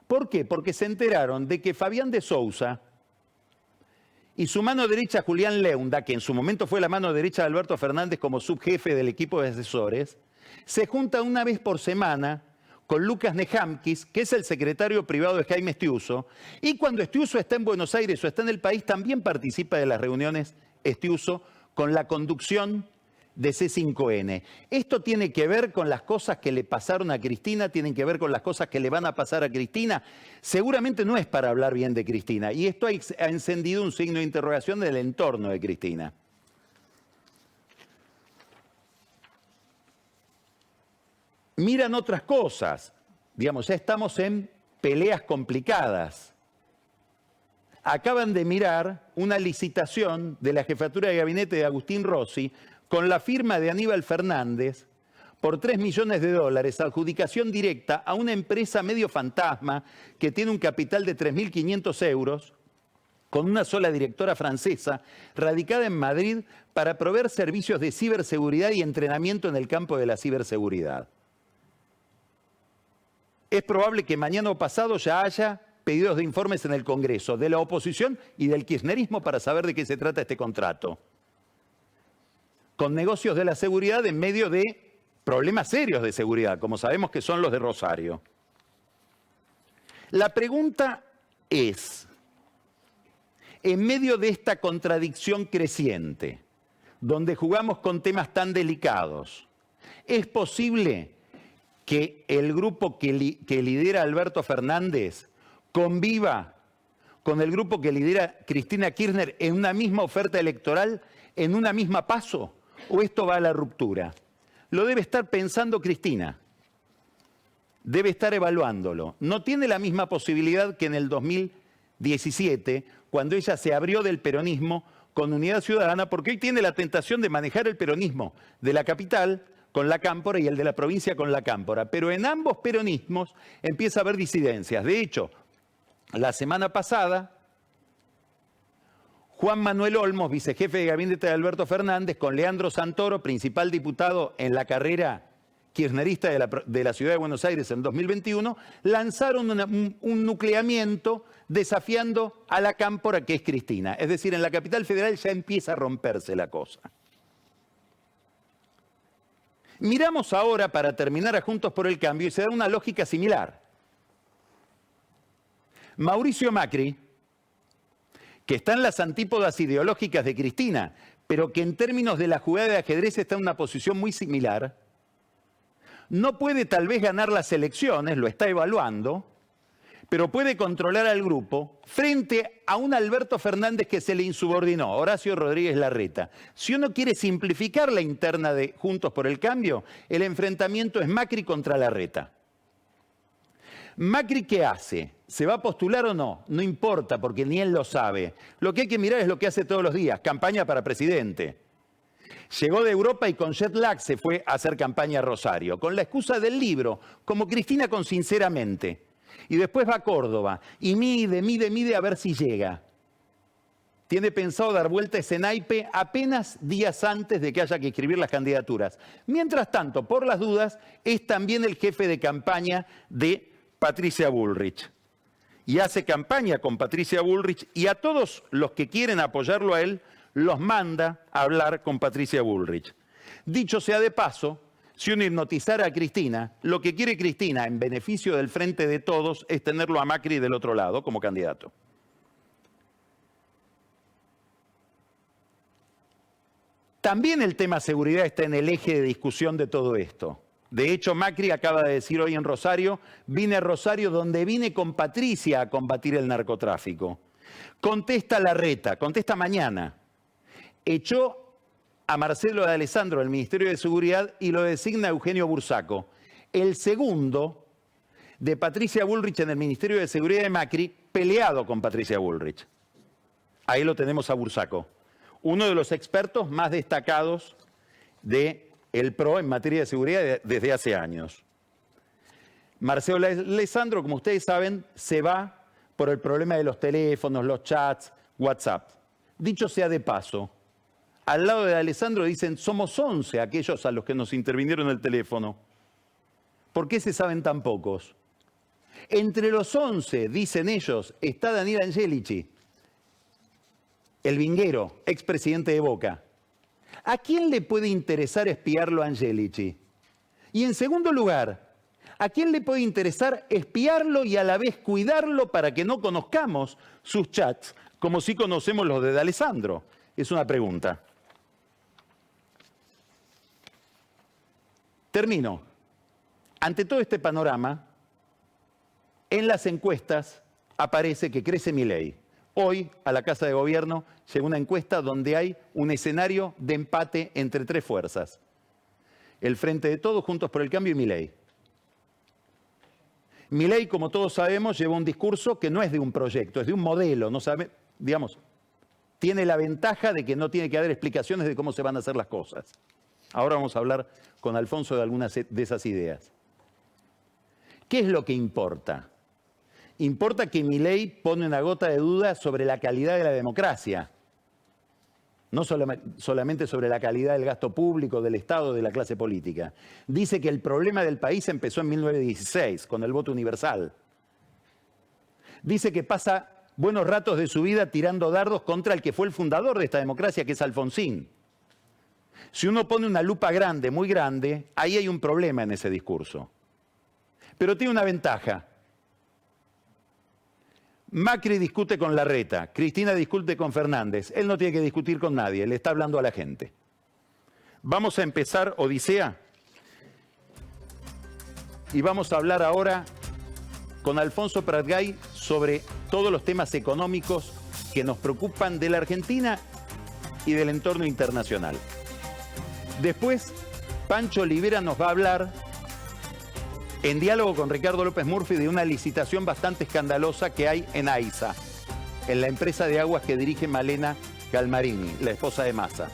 ¿Por qué? Porque se enteraron de que Fabián de Sousa y su mano derecha Julián Leunda, que en su momento fue la mano derecha de Alberto Fernández como subjefe del equipo de asesores, se junta una vez por semana con Lucas Nehamkis, que es el secretario privado de Jaime Estiuso, y cuando Estiuso está en Buenos Aires o está en el país, también participa de las reuniones Estiuso con la conducción de C5N. Esto tiene que ver con las cosas que le pasaron a Cristina, tienen que ver con las cosas que le van a pasar a Cristina. Seguramente no es para hablar bien de Cristina, y esto ha encendido un signo de interrogación del entorno de Cristina. Miran otras cosas, digamos, ya estamos en peleas complicadas. Acaban de mirar una licitación de la jefatura de gabinete de Agustín Rossi con la firma de Aníbal Fernández por $3 millones, adjudicación directa a una empresa medio fantasma que tiene un capital de 3.500 euros, con una sola directora francesa, radicada en Madrid, para proveer servicios de ciberseguridad y entrenamiento en el campo de la ciberseguridad. Es probable que mañana o pasado ya haya pedidos de informes en el Congreso, de la oposición y del kirchnerismo, para saber de qué se trata este contrato. Con negocios de la seguridad en medio de problemas serios de seguridad, como sabemos que son los de Rosario. La pregunta es, en medio de esta contradicción creciente, donde jugamos con temas tan delicados, ¿es posible que el grupo que lidera Alberto Fernández conviva con el grupo que lidera Cristina Kirchner en una misma oferta electoral, en una misma paso? ¿O esto va a la ruptura? Lo debe estar pensando Cristina. Debe estar evaluándolo. No tiene la misma posibilidad que en el 2017, cuando ella se abrió del peronismo con Unidad Ciudadana, porque hoy tiene la tentación de manejar el peronismo de la capital con la Cámpora y el de la provincia con la Cámpora. Pero en ambos peronismos empieza a haber disidencias. De hecho, la semana pasada, Juan Manuel Olmos, vicejefe de gabinete de Alberto Fernández, con Leandro Santoro, principal diputado en la carrera kirchnerista de la ciudad de Buenos Aires en 2021, lanzaron un nucleamiento desafiando a la Cámpora, que es Cristina. Es decir, en la capital federal ya empieza a romperse la cosa. Miramos ahora, para terminar, a Juntos por el Cambio, y se da una lógica similar. Mauricio Macri, que está en las antípodas ideológicas de Cristina, pero que en términos de la jugada de ajedrez está en una posición muy similar, no puede tal vez ganar las elecciones, lo está evaluando, pero puede controlar al grupo frente a un Alberto Fernández que se le insubordinó, Horacio Rodríguez Larreta. Si uno quiere simplificar la interna de Juntos por el Cambio, el enfrentamiento es Macri contra Larreta. ¿Macri qué hace? ¿Se va a postular o no? No importa, porque ni él lo sabe. Lo que hay que mirar es lo que hace todos los días, campaña para presidente. Llegó de Europa y con jet lag se fue a hacer campaña a Rosario, con la excusa del libro, como Cristina con Sinceramente. Y después va a Córdoba y mide a ver si llega. Tiene pensado dar vuelta a ese naipe apenas días antes de que haya que escribir las candidaturas. Mientras tanto, por las dudas, es también el jefe de campaña de Patricia Bullrich. Y hace campaña con Patricia Bullrich y a todos los que quieren apoyarlo a él, los manda a hablar con Patricia Bullrich. Dicho sea de paso, si uno hipnotizara a Cristina, lo que quiere Cristina en beneficio del Frente de Todos es tenerlo a Macri del otro lado como candidato. También el tema seguridad está en el eje de discusión de todo esto. De hecho, Macri acaba de decir hoy en Rosario, vine a Rosario donde vine con Patricia a combatir el narcotráfico. Contesta Larreta, contesta mañana. Echó a Marcelo de Alessandro del Ministerio de Seguridad y lo designa Eugenio Bursaco, el segundo de Patricia Bullrich en el Ministerio de Seguridad de Macri, peleado con Patricia Bullrich. Ahí lo tenemos a Bursaco, uno de los expertos más destacados del PRO en materia de seguridad desde hace años. Marcelo de Alessandro, como ustedes saben, se va por el problema de los teléfonos, los chats, WhatsApp. Dicho sea de paso, al lado de Alessandro dicen, somos 11 aquellos a los que nos intervinieron el teléfono. ¿Por qué se saben tan pocos? Entre los 11, dicen ellos, está Daniel Angelici, el vinguero, expresidente de Boca. ¿A quién le puede interesar espiarlo a Angelici? Y en segundo lugar, ¿a quién le puede interesar espiarlo y a la vez cuidarlo para que no conozcamos sus chats como si conocemos los de Alessandro? Es una pregunta. Termino. Ante todo este panorama, en las encuestas aparece que crece Milei. Hoy, a la Casa de Gobierno, llegó una encuesta donde hay un escenario de empate entre tres fuerzas. El Frente de Todos, Juntos por el Cambio y Milei. Milei, como todos sabemos, lleva un discurso que no es de un proyecto, es de un modelo. No sabe, digamos, tiene la ventaja de que no tiene que dar explicaciones de cómo se van a hacer las cosas. Ahora vamos a hablar con Alfonso de algunas de esas ideas. ¿Qué es lo que importa? Importa que Milei pone una gota de duda sobre la calidad de la democracia. No solamente sobre la calidad del gasto público, del Estado, de la clase política. Dice que el problema del país empezó en 1916, con el voto universal. Dice que pasa buenos ratos de su vida tirando dardos contra el que fue el fundador de esta democracia, que es Alfonsín. Si uno pone una lupa grande, muy grande, ahí hay un problema en ese discurso. Pero tiene una ventaja. Macri discute con Larreta, Cristina discute con Fernández. Él no tiene que discutir con nadie, le está hablando a la gente. Vamos a empezar Odisea y vamos a hablar ahora con Alfonso Pratgay sobre todos los temas económicos que nos preocupan de la Argentina y del entorno internacional. Después, Pancho Olivera nos va a hablar, en diálogo con Ricardo López Murphy, de una licitación bastante escandalosa que hay en AISA, en la empresa de aguas que dirige Malena Galmarini, la esposa de Massa.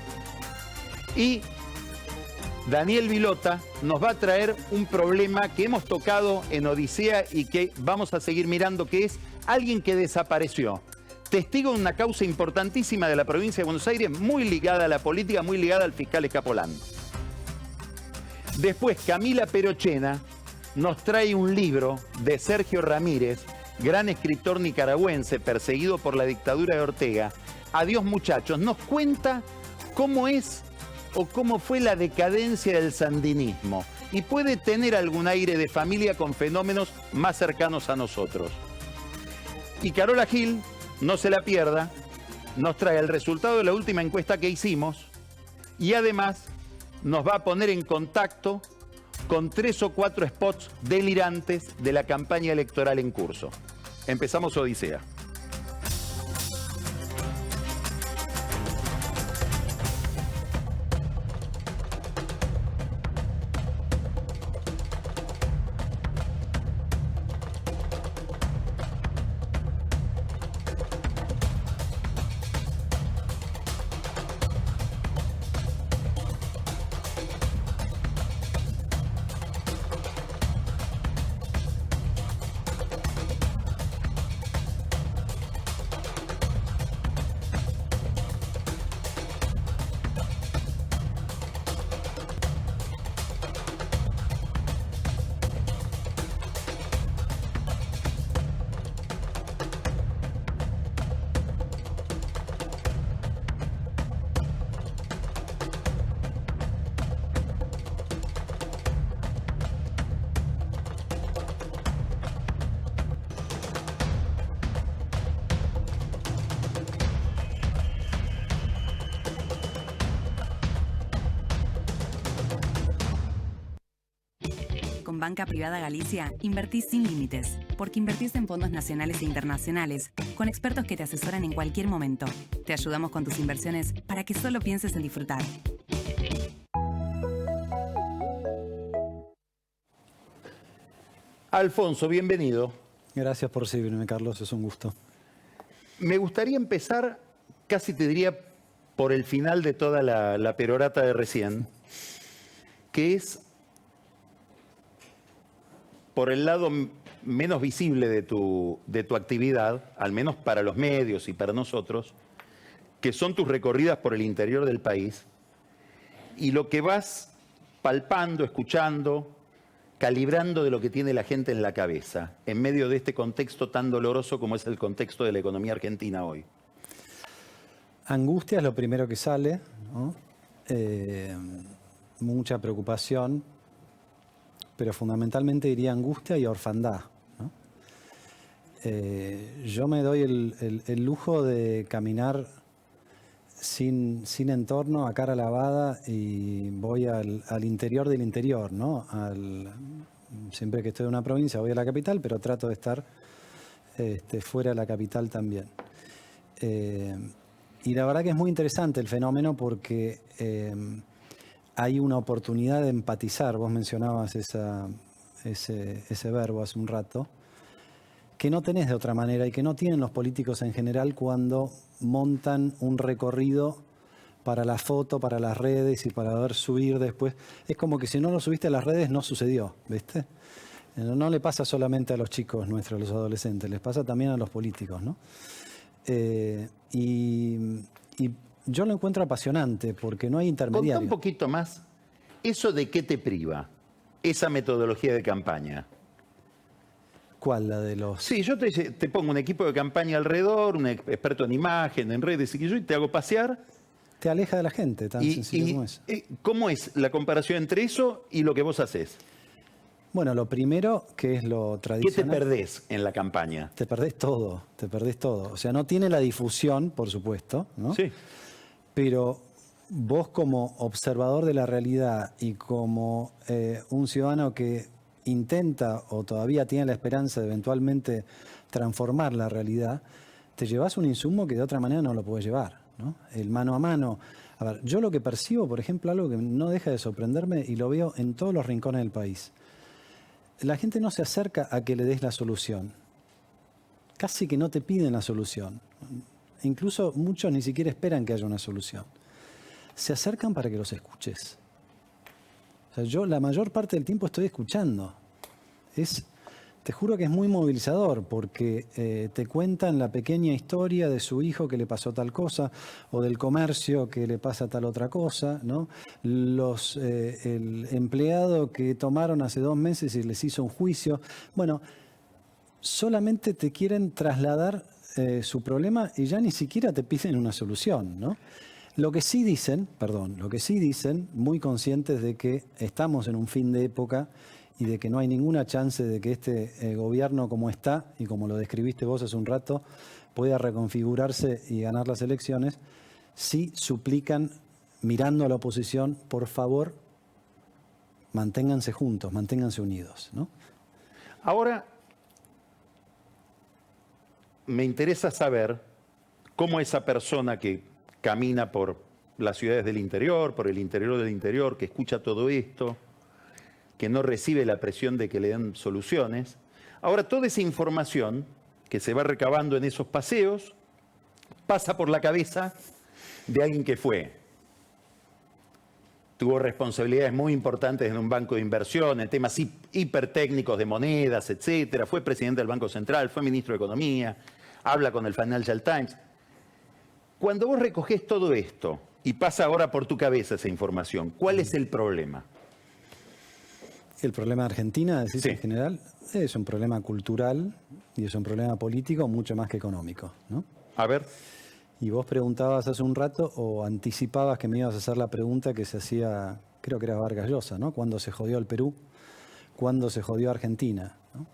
Y Daniel Vilota nos va a traer un problema que hemos tocado en Odisea y que vamos a seguir mirando, que es alguien que desapareció. Testigo de una causa importantísima de la provincia de Buenos Aires, muy ligada a la política, muy ligada al fiscal Escapolán. Después, Camila Perochena nos trae un libro de Sergio Ramírez, gran escritor nicaragüense, perseguido por la dictadura de Ortega. Adiós, muchachos. Nos cuenta cómo es o cómo fue la decadencia del sandinismo y puede tener algún aire de familia con fenómenos más cercanos a nosotros. Y Carola Gil, no se la pierda, nos trae el resultado de la última encuesta que hicimos y además nos va a poner en contacto con 3 o 4 spots delirantes de la campaña electoral en curso. Empezamos Odisea. Con Banca Privada Galicia, invertís sin límites, porque invertís en fondos nacionales e internacionales, con expertos que te asesoran en cualquier momento. Te ayudamos con tus inversiones para que solo pienses en disfrutar. Alfonso, bienvenido. Gracias por recibirme, Carlos, es un gusto. Me gustaría empezar, casi te diría, por el final de toda la perorata de recién, que es por el lado menos visible de tu actividad, al menos para los medios y para nosotros, que son tus recorridas por el interior del país y lo que vas palpando, escuchando, calibrando de lo que tiene la gente en la cabeza, en medio de este contexto tan doloroso como es el contexto de la economía argentina hoy. Angustia es lo primero que sale, ¿no? Mucha preocupación, pero fundamentalmente diría angustia y orfandad, ¿no? Yo me doy el lujo de caminar sin entorno, a cara lavada, y voy al interior del interior, ¿no? Siempre que estoy en una provincia voy a la capital, pero trato de estar fuera de la capital también. Y la verdad que es muy interesante el fenómeno porque hay una oportunidad de empatizar. Vos mencionabas ese verbo hace un rato, que no tenés de otra manera y que no tienen los políticos en general cuando montan un recorrido para la foto, para las redes y para ver subir después. Es como que si no lo subiste a las redes no sucedió, ¿viste? No le pasa solamente a los chicos nuestros, a los adolescentes, les pasa también a los políticos, ¿no? Y yo lo encuentro apasionante porque no hay intermediario. Contá un poquito más, ¿eso de qué te priva? Esa metodología de campaña. ¿Cuál? La de los...? Sí, yo te pongo un equipo de campaña alrededor, un experto en imagen, en redes, y te hago pasear. Te aleja de la gente, tan sencillo como es. ¿Cómo es la comparación entre eso y lo que vos haces? Bueno, lo primero, que es lo tradicional... ¿Qué te perdés en la campaña? Te perdés todo, te perdés todo. O sea, no tiene la difusión, por supuesto, ¿no? Sí. Pero vos como observador de la realidad y como un ciudadano que intenta o todavía tiene la esperanza de eventualmente transformar la realidad, te llevas un insumo que de otra manera no lo puedes llevar, ¿no? El mano a mano. A ver, yo lo que percibo, por ejemplo, algo que no deja de sorprenderme y lo veo en todos los rincones del país. La gente no se acerca a que le des la solución. Casi que no te piden la solución. Incluso muchos ni siquiera esperan que haya una solución. Se acercan para que los escuches. O sea, yo la mayor parte del tiempo estoy escuchando. Te juro que es muy movilizador porque te cuentan la pequeña historia de su hijo que le pasó tal cosa o del comercio que le pasa tal otra cosa, ¿no? El empleado que tomaron hace 2 meses y les hizo un juicio. Bueno, solamente te quieren trasladar su problema y ya ni siquiera te piden una solución, ¿no? Lo que sí dicen, muy conscientes de que estamos en un fin de época y de que no hay ninguna chance de que este gobierno como está, y como lo describiste vos hace un rato, pueda reconfigurarse y ganar las elecciones, sí suplican, mirando a la oposición, por favor, manténganse juntos, manténganse unidos, ¿no? Ahora, me interesa saber cómo esa persona que camina por las ciudades del interior, por el interior del interior, que escucha todo esto, que no recibe la presión de que le den soluciones, ahora toda esa información que se va recabando en esos paseos pasa por la cabeza de alguien que tuvo responsabilidades muy importantes en un banco de inversión, en temas hipertécnicos de monedas, etcétera, fue presidente del Banco Central, fue ministro de Economía, habla con el Financial Times. Cuando vos recogés todo esto y pasa ahora por tu cabeza esa información, ¿cuál es el problema? El problema de Argentina, decís Sí. en general, es un problema cultural y es un problema político mucho más que económico, ¿no? A ver, Y vos preguntabas hace un rato o anticipabas que me ibas a hacer la pregunta que se hacía, creo que era Vargas Llosa, ¿no? ¿Cuándo se jodió el Perú? ¿Cuándo se jodió Argentina? ¿No?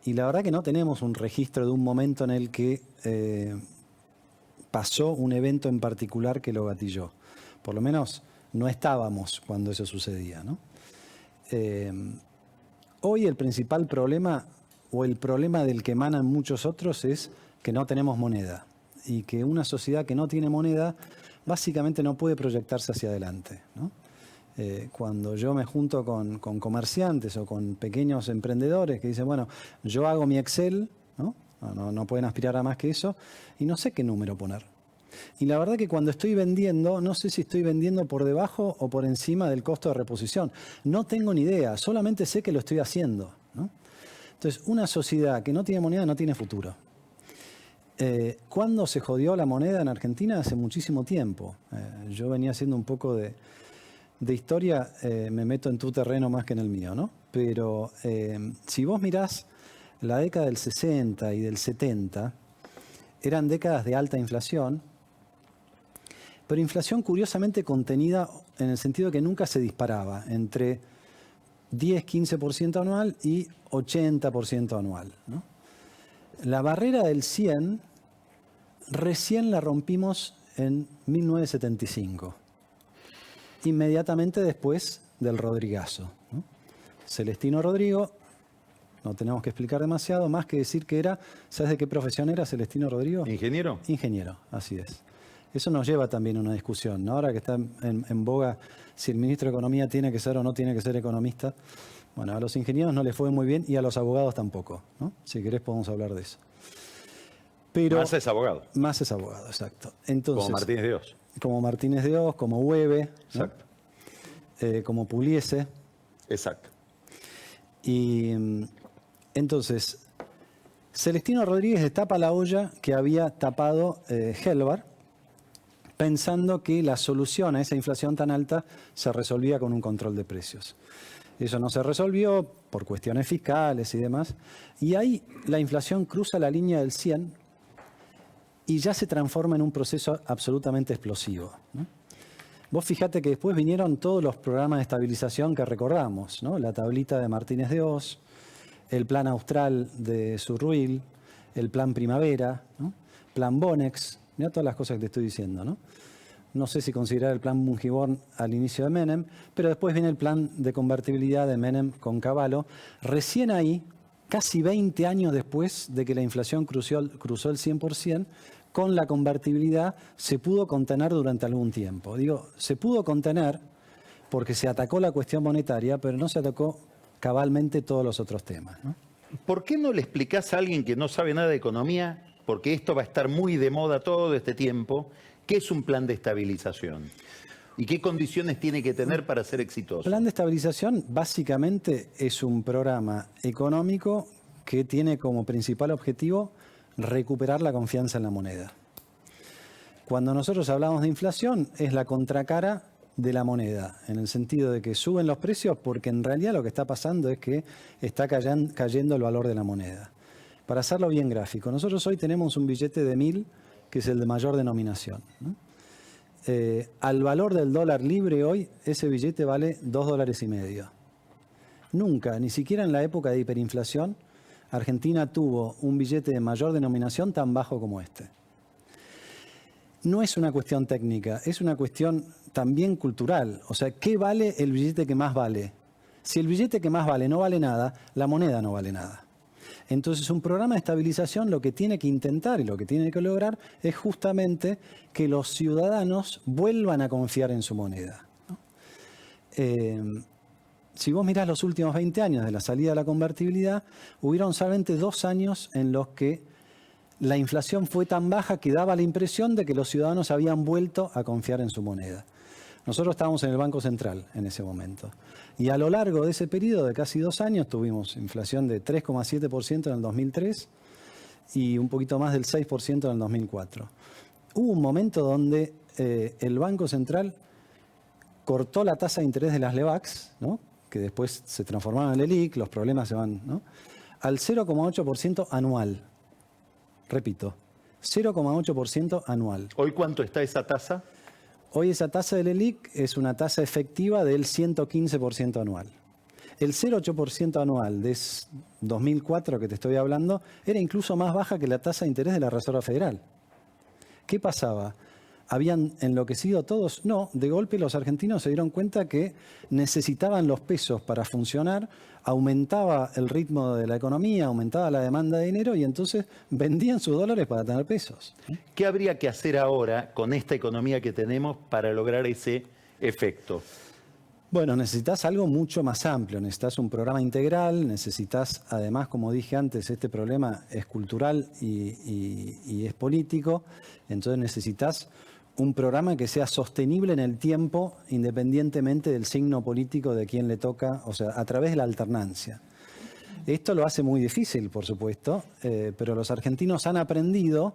Y la verdad que no tenemos un registro de un momento en el que pasó un evento en particular que lo gatilló. Por lo menos no estábamos cuando eso sucedía, ¿no? Hoy el principal problema, o el problema del que emanan muchos otros, es que no tenemos moneda. Y que una sociedad que no tiene moneda básicamente no puede proyectarse hacia adelante, ¿no? Cuando yo me junto con comerciantes o con pequeños emprendedores que dicen, bueno, yo hago mi Excel, ¿no? No pueden aspirar a más que eso, y no sé qué número poner. Y la verdad que cuando estoy vendiendo, no sé si estoy vendiendo por debajo o por encima del costo de reposición. No tengo ni idea, solamente sé que lo estoy haciendo, ¿no? Entonces, una sociedad que no tiene moneda no tiene futuro. ¿Cuándo se jodió la moneda en Argentina? Hace muchísimo tiempo. Yo venía haciendo un poco de historia, me meto en tu terreno más que en el mío, ¿no? Pero si vos mirás la década del 60 y del 70, eran décadas de alta inflación, pero inflación curiosamente contenida en el sentido que nunca se disparaba, entre 10-15% anual y 80% anual, ¿no? La barrera del 100 recién la rompimos en 1975, inmediatamente después del Rodrigazo, ¿no? Celestino Rodrigo, no tenemos que explicar demasiado, más que decir que era, ¿sabes de qué profesión era Celestino Rodrigo? ¿ingeniero? Ingeniero, así es. Eso nos lleva también a una discusión, ¿no? Ahora que está en boga si el ministro de Economía tiene que ser o no tiene que ser economista. Bueno, a los ingenieros no les fue muy bien y a los abogados tampoco, ¿no? Si querés podemos hablar de eso. Pero Massa es abogado, Massa es abogado, exacto. Entonces, como Martínez de Oz. Como Martínez de Oz, como Hueve, ¿no? Exacto. Como Pugliese. Exacto. Y entonces, Celestino Rodríguez destapa la olla que había tapado Helvar, pensando que la solución a esa inflación tan alta se resolvía con un control de precios. Eso no se resolvió por cuestiones fiscales y demás. Y ahí la inflación cruza la línea del 100 y ya se transforma en un proceso absolutamente explosivo, ¿no? Vos fijate que después vinieron todos los programas de estabilización que recordamos, ¿no? La tablita de Martínez de Oz, el plan austral de Surruil, el plan primavera, ¿no? Plan Bonex, mira todas las cosas que te estoy diciendo, ¿no? No sé si considerar el plan Bungiborn al inicio de Menem, pero después viene el plan de convertibilidad de Menem con Cavallo. Recién ahí, casi 20 años después de que la inflación cruzó el 100%, con la convertibilidad se pudo contener durante algún tiempo. Digo, se pudo contener porque se atacó la cuestión monetaria, pero no se atacó cabalmente todos los otros temas, ¿no? ¿Por qué no le explicás a alguien que no sabe nada de economía, porque esto va a estar muy de moda todo este tiempo, qué es un plan de estabilización? ¿Y qué condiciones tiene que tener para ser exitoso? Plan de estabilización básicamente es un programa económico que tiene como principal objetivo recuperar la confianza en la moneda. Cuando nosotros hablamos de inflación es la contracara de la moneda, en el sentido de que suben los precios porque en realidad lo que está pasando es que está cayendo el valor de la moneda. Para hacerlo bien gráfico, nosotros hoy tenemos un billete de 1000 que es el de mayor denominación, ¿no? Al valor del dólar libre hoy, ese billete vale $2,50. Nunca, ni siquiera en la época de hiperinflación, Argentina tuvo un billete de mayor denominación tan bajo como este. No es una cuestión técnica, es una cuestión también cultural. O sea, ¿qué vale el billete que más vale? Si el billete que más vale no vale nada, la moneda no vale nada. Entonces, un programa de estabilización lo que tiene que intentar y lo que tiene que lograr es justamente que los ciudadanos vuelvan a confiar en su moneda, ¿no? Si vos mirás los últimos 20 años de la salida de la convertibilidad, hubieron solamente 2 años en los que la inflación fue tan baja que daba la impresión de que los ciudadanos habían vuelto a confiar en su moneda. Nosotros estábamos en el Banco Central en ese momento. Y a lo largo de ese periodo de casi 2 años tuvimos inflación de 3,7% en el 2003 y un poquito más del 6% en el 2004. Hubo un momento donde el Banco Central cortó la tasa de interés de las LEBACs, ¿no?, que después se transformaron en el LELIQ, los problemas se van, ¿no?, al 0,8% anual. Repito, 0,8% anual. ¿Hoy cuánto está esa tasa? Hoy esa tasa del LELIQ es una tasa efectiva del 115% anual. El 0,8% anual de 2004 que te estoy hablando era incluso más baja que la tasa de interés de la Reserva Federal. ¿Qué pasaba? ¿Habían enloquecido todos? No, de golpe los argentinos se dieron cuenta que necesitaban los pesos para funcionar, aumentaba el ritmo de la economía, aumentaba la demanda de dinero y entonces vendían sus dólares para tener pesos. ¿Qué habría que hacer ahora con esta economía que tenemos para lograr ese efecto? Bueno, necesitas algo mucho más amplio, necesitas un programa integral, necesitas, además, como dije antes, este problema es cultural y es político, entonces necesitas un programa que sea sostenible en el tiempo, independientemente del signo político de quien le toca, o sea, a través de la alternancia. Esto lo hace muy difícil, por supuesto, pero los argentinos han aprendido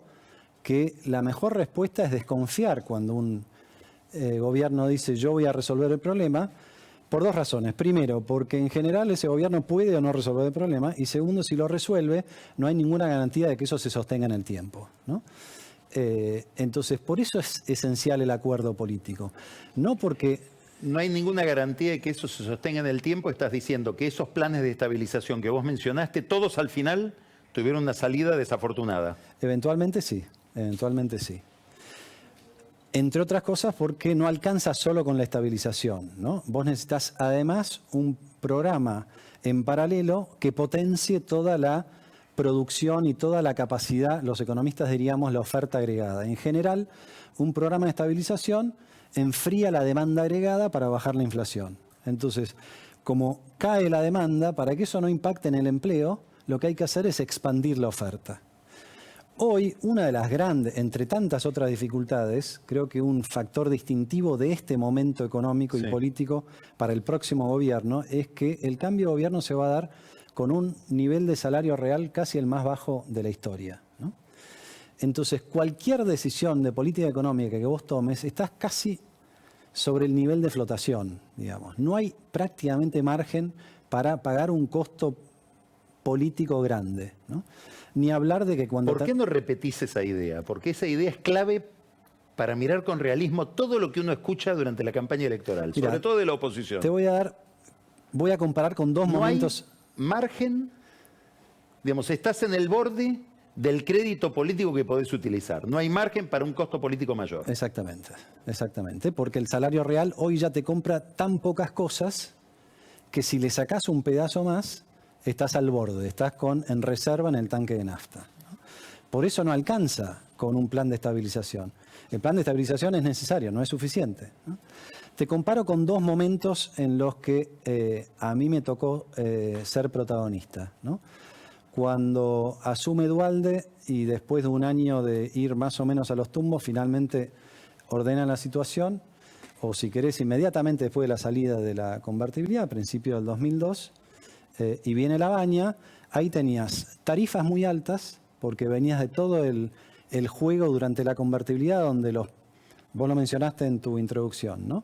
que la mejor respuesta es desconfiar cuando un gobierno dice yo voy a resolver el problema, por 2 razones. Primero, porque en general ese gobierno puede o no resolver el problema, y segundo, si lo resuelve, no hay ninguna garantía de que eso se sostenga en el tiempo, ¿no? Entonces, por eso es esencial el acuerdo político. No porque... No hay ninguna garantía de que eso se sostenga en el tiempo. Estás diciendo que esos planes de estabilización que vos mencionaste, todos al final tuvieron una salida desafortunada. Eventualmente sí, eventualmente sí. Entre otras cosas porque no alcanza solo con la estabilización, ¿no? Vos necesitas además un programa en paralelo que potencie toda la producción y toda la capacidad, los economistas diríamos la oferta agregada. En general, un programa de estabilización enfría la demanda agregada para bajar la inflación. Entonces, como cae la demanda, para que eso no impacte en el empleo, lo que hay que hacer es expandir la oferta. Hoy, una de las grandes, entre tantas otras dificultades, creo que un factor distintivo de este momento económico y político para el próximo gobierno es que el cambio de gobierno se va a dar con un nivel de salario real casi el más bajo de la historia, ¿no? Entonces, cualquier decisión de política económica que vos tomes, estás casi sobre el nivel de flotación, digamos. No hay prácticamente margen para pagar un costo político grande, ¿no? Ni hablar de que cuando... ¿Por qué no repetís esa idea? Porque esa idea es clave para mirar con realismo todo lo que uno escucha durante la campaña electoral, sobre todo de la oposición. Te voy a comparar con 2 momentos... Hay margen, digamos, estás en el borde del crédito político que podés utilizar. No hay margen para un costo político mayor. Exactamente, exactamente, porque el salario real hoy ya te compra tan pocas cosas que si le sacás un pedazo más, estás al borde, estás en reserva en el tanque de nafta, ¿no? Por eso no alcanza con un plan de estabilización. El plan de estabilización es necesario, no es suficiente, ¿no? Te comparo con 2 momentos en los que a mí me tocó ser protagonista, ¿no? Cuando asume Duhalde y después de un año de ir más o menos a los tumbos, finalmente ordena la situación, o si querés, inmediatamente después de la salida de la convertibilidad, a principios del 2002, y viene la baña, ahí tenías tarifas muy altas, porque venías de todo el juego durante la convertibilidad, donde vos lo mencionaste en tu introducción, ¿no?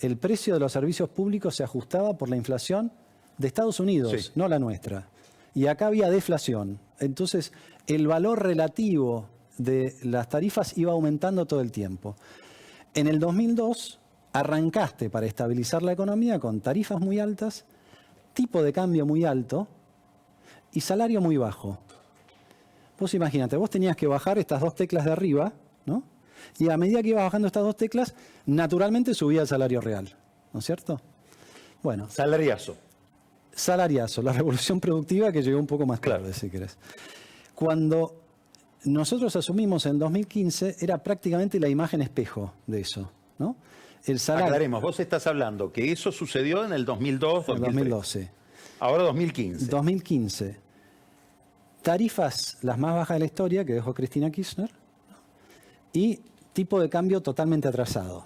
El precio de los servicios públicos se ajustaba por la inflación de Estados Unidos, no la nuestra. Y acá había deflación. Entonces, el valor relativo de las tarifas iba aumentando todo el tiempo. En el 2002, arrancaste para estabilizar la economía con tarifas muy altas, tipo de cambio muy alto y salario muy bajo. Vos imagínate, vos tenías que bajar estas 2 teclas de arriba, ¿no? Y a medida que ibas bajando estas 2 teclas, naturalmente subía el salario real, ¿no es cierto? Bueno. Salariazo. salariazo, la revolución productiva que llegó un poco más tarde, Claro. si querés. Cuando nosotros asumimos en 2015, era prácticamente la imagen espejo de eso, ¿no? El salario Aclaremos, vos estás hablando que eso sucedió en el 2002, en 2003. 2012. Ahora 2015. 2015. Tarifas las más bajas de la historia que dejó Cristina Kirchner y tipo de cambio totalmente atrasado.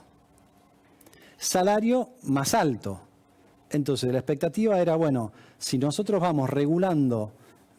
Salario más alto. Entonces la expectativa era, bueno, si nosotros vamos regulando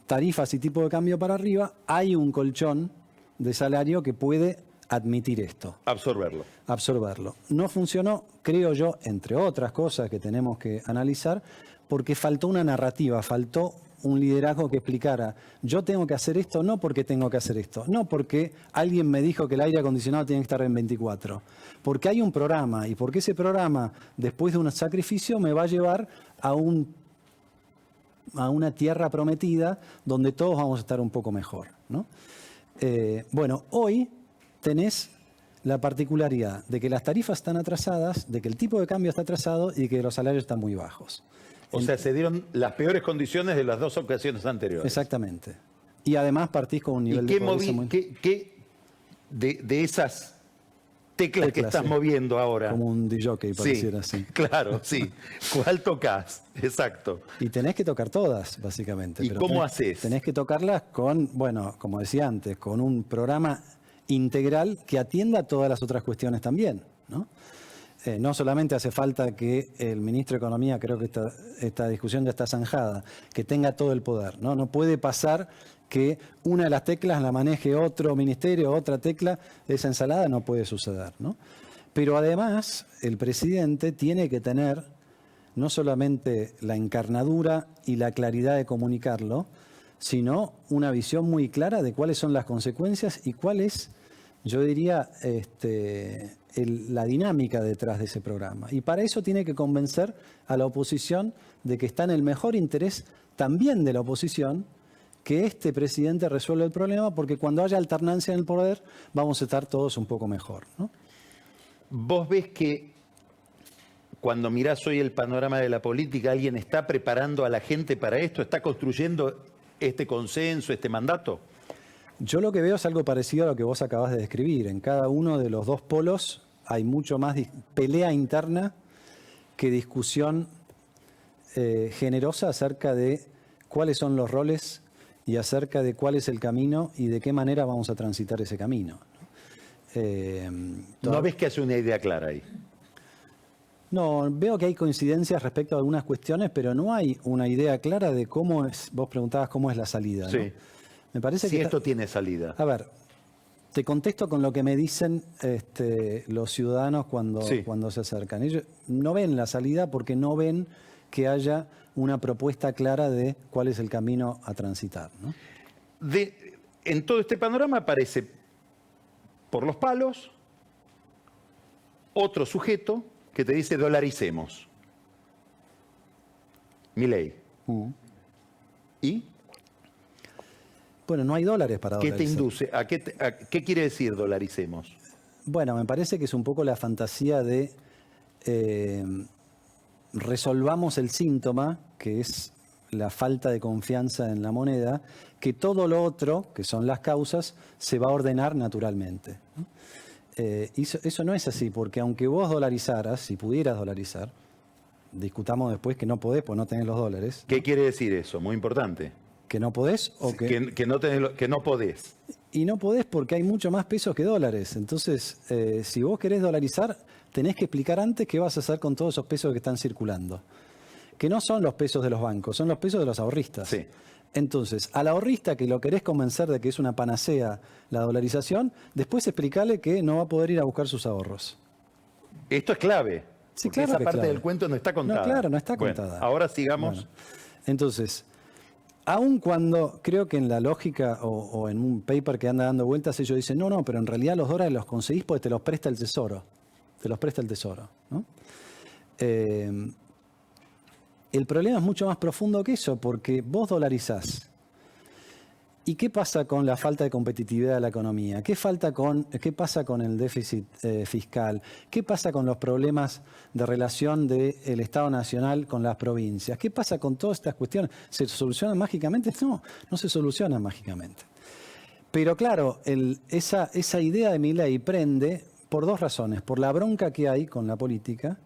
tarifas y tipo de cambio para arriba, hay un colchón de salario que puede admitir esto, Absorberlo. absorberlo. No funcionó, creo yo, entre otras cosas que tenemos que analizar, porque faltó una narrativa, faltó un liderazgo que explicara, yo tengo que hacer esto no porque tengo que hacer esto, no porque alguien me dijo que el aire acondicionado tiene que estar en 24, porque hay un programa y porque ese programa, después de un sacrificio, me va a llevar a una tierra prometida donde todos vamos a estar un poco mejor, ¿no? Bueno, hoy tenés la particularidad de que las tarifas están atrasadas, de que el tipo de cambio está atrasado y que los salarios están muy bajos. O sea, se dieron las peores condiciones de las dos ocasiones anteriores. Exactamente. Y además partís con un nivel ¿Y de qué, pobreza muy... qué de esas teclas que estás sí. moviendo ahora? Como un DJ, pareciera Sí, así. claro, sí. ¿Cuál tocas? Exacto. Y tenés que tocar todas, básicamente. ¿Y pero cómo tenés- haces? Tenés que tocarlas con, bueno, como decía antes, con un programa integral que atienda a todas las otras cuestiones también, ¿no? No solamente hace falta que el ministro de Economía, creo que esta discusión ya está zanjada, que tenga todo el poder, ¿no? No puede pasar que una de las teclas la maneje otro ministerio, otra tecla, esa ensalada no puede suceder, ¿no? Pero además, el presidente tiene que tener no solamente la encarnadura y la claridad de comunicarlo, sino una visión muy clara de cuáles son las consecuencias y cuál es, yo diría, la dinámica detrás de ese programa. Y para eso tiene que convencer a la oposición de que está en el mejor interés también de la oposición que este presidente resuelva el problema, porque cuando haya alternancia en el poder vamos a estar todos un poco mejor, ¿no? ¿Vos ves que cuando mirás hoy el panorama de la política, alguien está preparando a la gente para esto? ¿Está construyendo este consenso, este mandato? Yo lo que veo es algo parecido a lo que vos acabás de describir. En cada uno de los dos polos hay mucho más pelea interna que discusión generosa acerca de cuáles son los roles y acerca de cuál es el camino y de qué manera vamos a transitar ese camino. ¿No ves que hace una idea clara ahí? No, veo que hay coincidencias respecto a algunas cuestiones, pero no hay una idea clara de cómo es. Vos preguntabas cómo es la salida, ¿no? Sí. Me parece Si que esto tiene salida. A ver, te contesto con lo que me dicen los ciudadanos Sí. cuando se acercan. Ellos no ven la salida porque no ven que haya una propuesta clara de cuál es el camino a transitar, ¿no? En todo este panorama aparece por los palos otro sujeto que te dice dolaricemos. Milei. ¿Y Bueno, no hay dólares para qué te dolarizar. induce? ¿Qué quiere decir dolaricemos? Bueno, me parece que es un poco la fantasía de resolvamos el síntoma, que es la falta de confianza en la moneda, que todo lo otro, que son las causas, se va a ordenar naturalmente, ¿no? Eso no es así, porque aunque vos dolarizaras, si pudieras dolarizar, discutamos después que no podés, pues no tenés los dólares, ¿Qué quiere decir eso? Muy importante. que no podés o que... Que no podés. Y no podés porque hay mucho más pesos que dólares. Entonces, si vos querés dolarizar, tenés que explicar antes qué vas a hacer con todos esos pesos que están circulando. Que no son los pesos de los bancos, son los pesos de los ahorristas. Sí. Entonces, al ahorrista que lo querés convencer de que es una panacea la dolarización, después explicarle que no va a poder ir a buscar sus ahorros. Esto es clave. Sí, porque claro esa que es parte clave. del cuento no está contada. No, claro, no está Bueno, contada. ahora sigamos. Bueno, entonces, aun cuando creo que en la lógica o en un paper que anda dando vueltas, ellos dicen, no, pero en realidad los dólares los conseguís porque te los presta el tesoro. Te los presta el tesoro, ¿no? El problema es mucho más profundo que eso, porque vos dolarizás ¿Y qué pasa con la falta de competitividad de la economía? ¿Qué pasa con el déficit fiscal? ¿Qué pasa con los problemas de relación del Estado Nacional con las provincias? ¿Qué pasa con todas estas cuestiones? ¿Se solucionan mágicamente? No, no se solucionan mágicamente. Pero claro, esa idea de Milei prende por dos razones. Por la bronca que hay con la política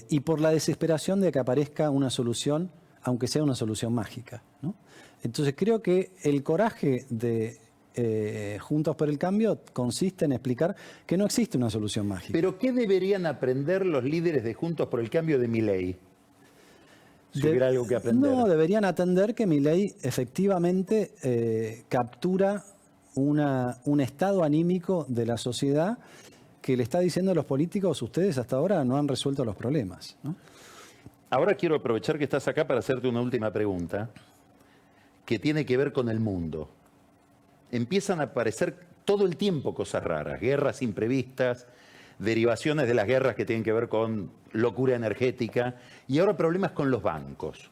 y por la desesperación de que aparezca una solución, aunque sea una solución mágica, ¿no? Entonces creo que el coraje de Juntos por el Cambio consiste en explicar que no existe una solución mágica. Pero ¿qué deberían aprender los líderes de Juntos por el Cambio de Milei? Si hubiera algo que aprender. No, deberían atender que Milei efectivamente captura un estado anímico de la sociedad que le está diciendo a los políticos: ustedes hasta ahora no han resuelto los problemas, ¿no? Ahora quiero aprovechar que estás acá para hacerte una última pregunta que tiene que ver con el mundo. Empiezan a aparecer todo el tiempo cosas raras, guerras imprevistas, derivaciones de las guerras que tienen que ver con locura energética y ahora problemas con los bancos.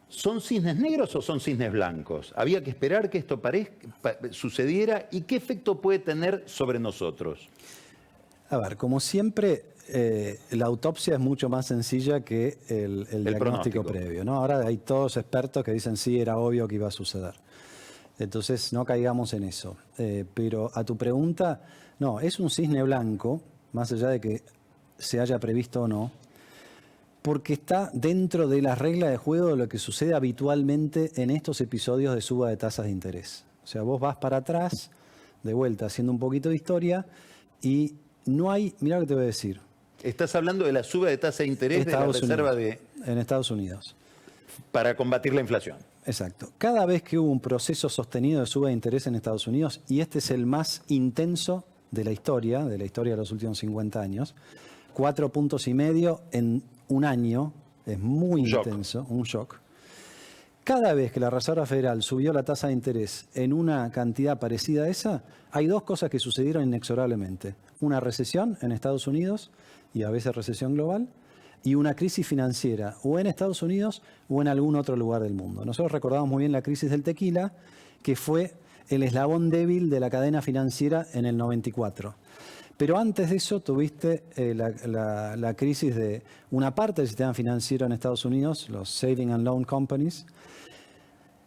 ¿Son cisnes negros o son cisnes blancos? Había que esperar que esto sucediera y qué efecto puede tener sobre nosotros. A ver, como siempre, la autopsia es mucho más sencilla que el diagnóstico previo, ¿no? Ahora hay todos expertos que dicen sí, era obvio que iba a suceder. Entonces no caigamos en eso. Pero a tu pregunta, no, es un cisne blanco, más allá de que se haya previsto o no, porque está dentro de las reglas de juego de lo que sucede habitualmente en estos episodios de suba de tasas de interés. O sea, vos vas para atrás, de vuelta, haciendo un poquito de historia, y no hay, mirá lo que te voy a decir. Estás hablando de la suba de tasa de interés de la reserva en Estados Unidos. Para combatir la inflación. Exacto. Cada vez que hubo un proceso sostenido de suba de interés en Estados Unidos, y este es el más intenso de la historia de los últimos 50 años, 4,5 puntos en un año, es muy intenso, un shock. Cada vez que la Reserva Federal subió la tasa de interés en una cantidad parecida a esa, hay dos cosas que sucedieron inexorablemente. Una recesión en Estados Unidos, y a veces recesión global, y una crisis financiera, o en Estados Unidos o en algún otro lugar del mundo. Nosotros recordamos muy bien la crisis del tequila, que fue el eslabón débil de la cadena financiera en el 94. Pero antes de eso tuviste la crisis de una parte del sistema financiero en Estados Unidos, los Saving and Loan Companies.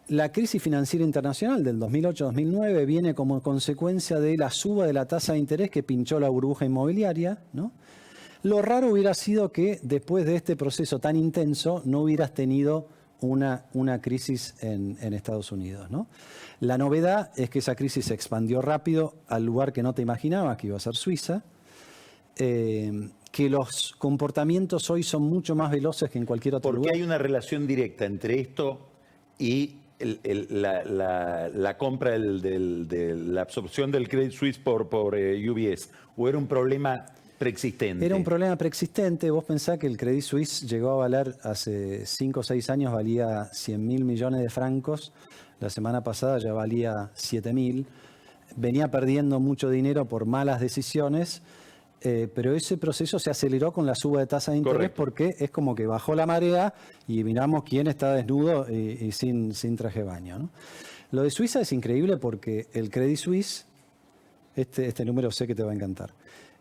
La crisis financiera internacional del 2008-2009 viene como consecuencia de la suba de la tasa de interés que pinchó la burbuja inmobiliaria, ¿no? Lo raro hubiera sido que después de este proceso tan intenso no hubieras tenido una crisis en Estados Unidos, ¿no? La novedad es que esa crisis se expandió rápido al lugar que no te imaginabas, que iba a ser Suiza, que los comportamientos hoy son mucho más veloces que en cualquier otro lugar. Porque hay una relación directa entre esto y la compra de la absorción del Credit Suisse por UBS, ¿o era un problema preexistente? Era un problema preexistente. Vos pensás que el Credit Suisse llegó a valer hace 5 o 6 años, valía 100.000 millones de francos. La semana pasada ya valía 7.000. Venía perdiendo mucho dinero por malas decisiones, pero ese proceso se aceleró con la suba de tasa de interés. Correcto. Porque es como que bajó la marea y miramos quién está desnudo y sin traje de baño, ¿no? Lo de Suiza es increíble porque el Credit Suisse, este número sé que te va a encantar.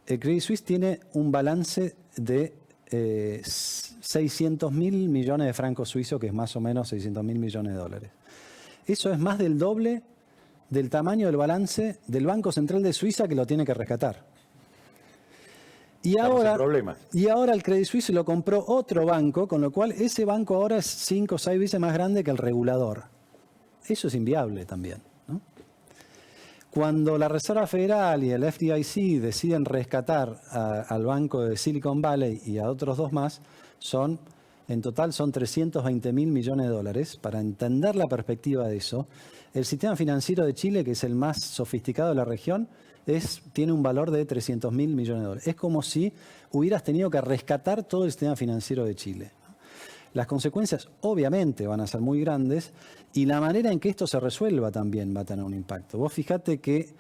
El Credit Suisse tiene un balance de 600.000 millones de francos suizos, que es más o menos 600.000 millones de dólares. Eso es más del doble del tamaño del balance del Banco Central de Suiza, que lo tiene que rescatar. Y ahora el Credit Suisse lo compró otro banco, con lo cual ese banco ahora es 5 o 6 veces más grande que el regulador. Eso es inviable también, ¿no? Cuando la Reserva Federal y el FDIC deciden rescatar al banco de Silicon Valley y a otros dos más, en total son 320.000 millones de dólares. Para entender la perspectiva de eso, el sistema financiero de Chile, que es el más sofisticado de la región, tiene un valor de 300.000 millones de dólares. Es como si hubieras tenido que rescatar todo el sistema financiero de Chile. Las consecuencias obviamente van a ser muy grandes y la manera en que esto se resuelva también va a tener un impacto. Vos fijate que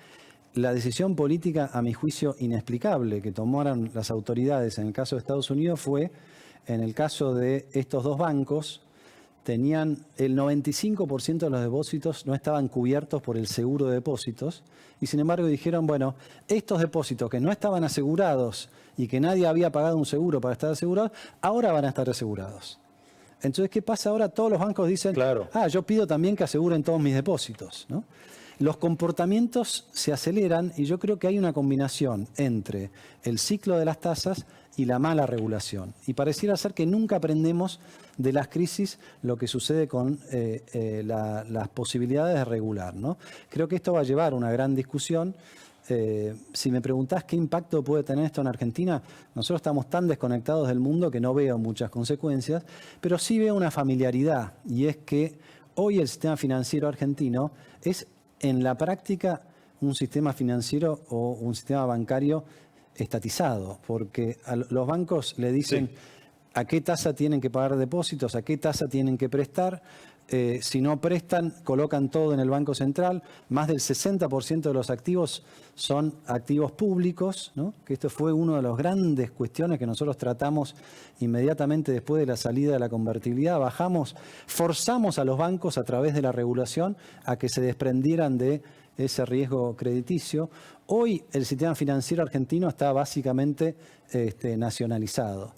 la decisión política, a mi juicio inexplicable, que tomaron las autoridades en el caso de Estados Unidos fue, en el caso de estos dos bancos, tenían el 95% de los depósitos no estaban cubiertos por el seguro de depósitos y sin embargo dijeron, bueno, estos depósitos que no estaban asegurados y que nadie había pagado un seguro para estar asegurados, ahora van a estar asegurados. Entonces, ¿qué pasa ahora? Todos los bancos dicen, Claro. yo pido también que aseguren todos mis depósitos, ¿no? Los comportamientos se aceleran y yo creo que hay una combinación entre el ciclo de las tasas y la mala regulación. Y pareciera ser que nunca aprendemos de las crisis lo que sucede con las posibilidades de regular, ¿no? Creo que esto va a llevar a una gran discusión. Si me preguntás qué impacto puede tener esto en Argentina, nosotros estamos tan desconectados del mundo que no veo muchas consecuencias, pero sí veo una familiaridad, y es que hoy el sistema financiero argentino es en la práctica un sistema financiero o un sistema bancario estatizado, porque a los bancos le dicen a qué tasa tienen que pagar depósitos, a qué tasa tienen que prestar. Si no prestan, colocan todo en el Banco Central. Más del 60% de los activos son activos públicos, ¿no? Que esto fue una de las grandes cuestiones que nosotros tratamos inmediatamente después de la salida de la convertibilidad. Forzamos a los bancos a través de la regulación a que se desprendieran de ese riesgo crediticio. Hoy el sistema financiero argentino está básicamente nacionalizado.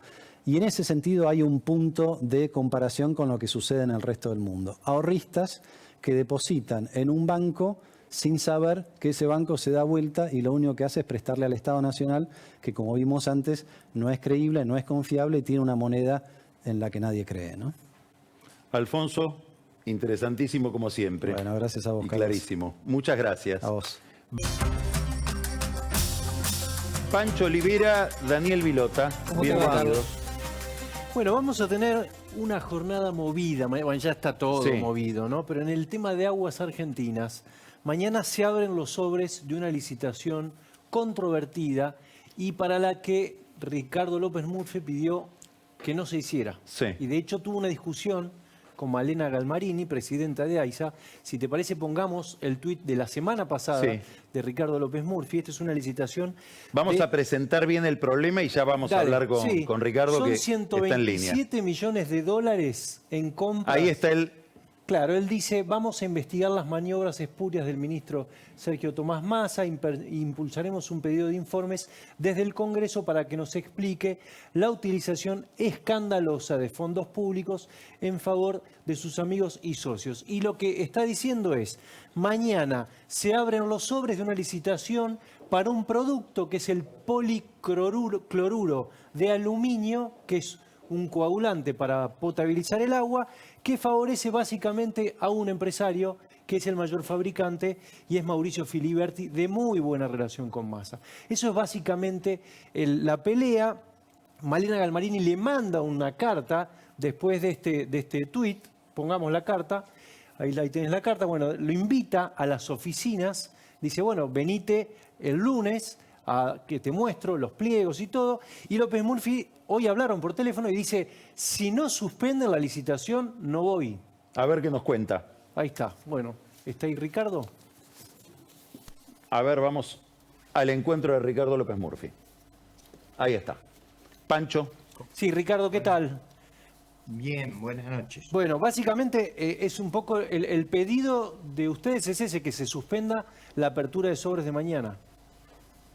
Y en ese sentido hay un punto de comparación con lo que sucede en el resto del mundo. Ahorristas que depositan en un banco sin saber que ese banco se da vuelta y lo único que hace es prestarle al Estado Nacional, que como vimos antes, no es creíble, no es confiable y tiene una moneda en la que nadie cree, ¿no? Alfonso, interesantísimo como siempre. Bueno, gracias a vos, y Carlos. clarísimo. Muchas gracias. A vos. Pancho Olivera, Daniel Vilota, ¿Cómo te va, bienvenidos. Bueno, vamos a tener una jornada movida. Bueno, ya está todo Sí. movido, ¿no? Pero en el tema de aguas argentinas, mañana se abren los sobres de una licitación controvertida y para la que Ricardo López Murphy pidió que no se hiciera. Sí. Y de hecho tuvo una discusión con Malena Galmarini, presidenta de AISA. Si te parece, pongamos el tuit de la semana pasada Sí. de Ricardo López Murphy. Esta es una licitación. Vamos de- a presentar bien el problema y ya vamos a Dale, hablar sí. con Ricardo, Son que está en línea. 127 millones de dólares en compras. Ahí está el... Claro, él dice, vamos a investigar las maniobras espurias del ministro Sergio Tomás Massa, impulsaremos un pedido de informes desde el Congreso para que nos explique la utilización escandalosa de fondos públicos en favor de sus amigos y socios. Y lo que está diciendo es, mañana se abren los sobres de una licitación para un producto que es el policloruro de aluminio, que es un coagulante para potabilizar el agua, que favorece básicamente a un empresario que es el mayor fabricante y es Mauricio Filiberti, de muy buena relación con Massa. Eso es básicamente la pelea. Malena Galmarini le manda una carta después de este tuit, pongamos la carta, ahí tenés la carta, bueno, lo invita a las oficinas, dice, bueno, venite el lunes, a que te muestro los pliegos y todo. Y López Murphy, hoy hablaron por teléfono y dice, si no suspenden la licitación, no voy. A ver qué nos cuenta. Ahí está. Bueno, ¿está ahí Ricardo? A ver, vamos al encuentro de Ricardo López Murphy. Ahí está. Pancho. Sí, Ricardo, ¿qué tal? Bien, buenas noches. Bueno, básicamente es un poco el pedido de ustedes es ese, que se suspenda la apertura de sobres de mañana.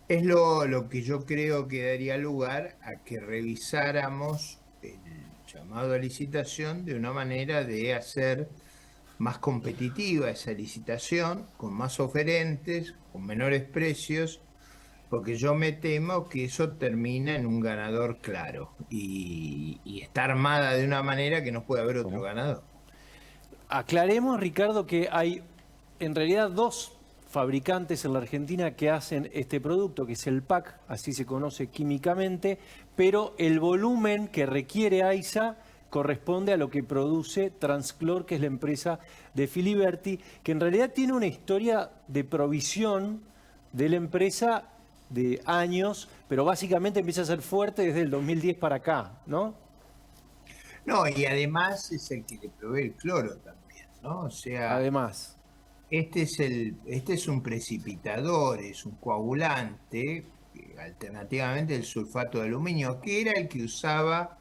Es lo que yo creo que daría lugar a que revisáramos el llamado a licitación de una manera de hacer más competitiva esa licitación, con más oferentes, con menores precios, porque yo me temo que eso termina en un ganador claro y está armada de una manera que no puede haber otro ganador. Aclaremos, Ricardo, que hay en realidad dos fabricantes en la Argentina que hacen este producto, que es el PAC, así se conoce químicamente, pero el volumen que requiere AISA corresponde a lo que produce Transclor, que es la empresa de Filiberti, que en realidad tiene una historia de provisión de la empresa de años, pero básicamente empieza a ser fuerte desde el 2010 para acá, ¿no? No, y además es el que le provee el cloro también, ¿no? O sea, Además. este es un precipitador, es un coagulante, alternativamente el sulfato de aluminio, que era el que usaba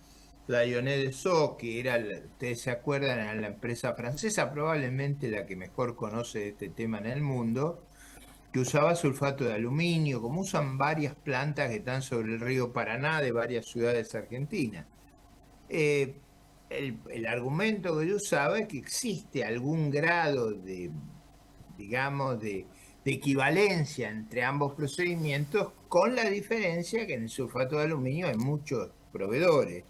Lyonnais Desaulles, que era, ustedes se acuerdan, era la empresa francesa, probablemente la que mejor conoce de este tema en el mundo, que usaba sulfato de aluminio, como usan varias plantas que están sobre el río Paraná de varias ciudades argentinas. Eh, el argumento que yo usaba es que existe algún grado de, digamos, de equivalencia entre ambos procedimientos, con la diferencia que en el sulfato de aluminio hay muchos proveedores.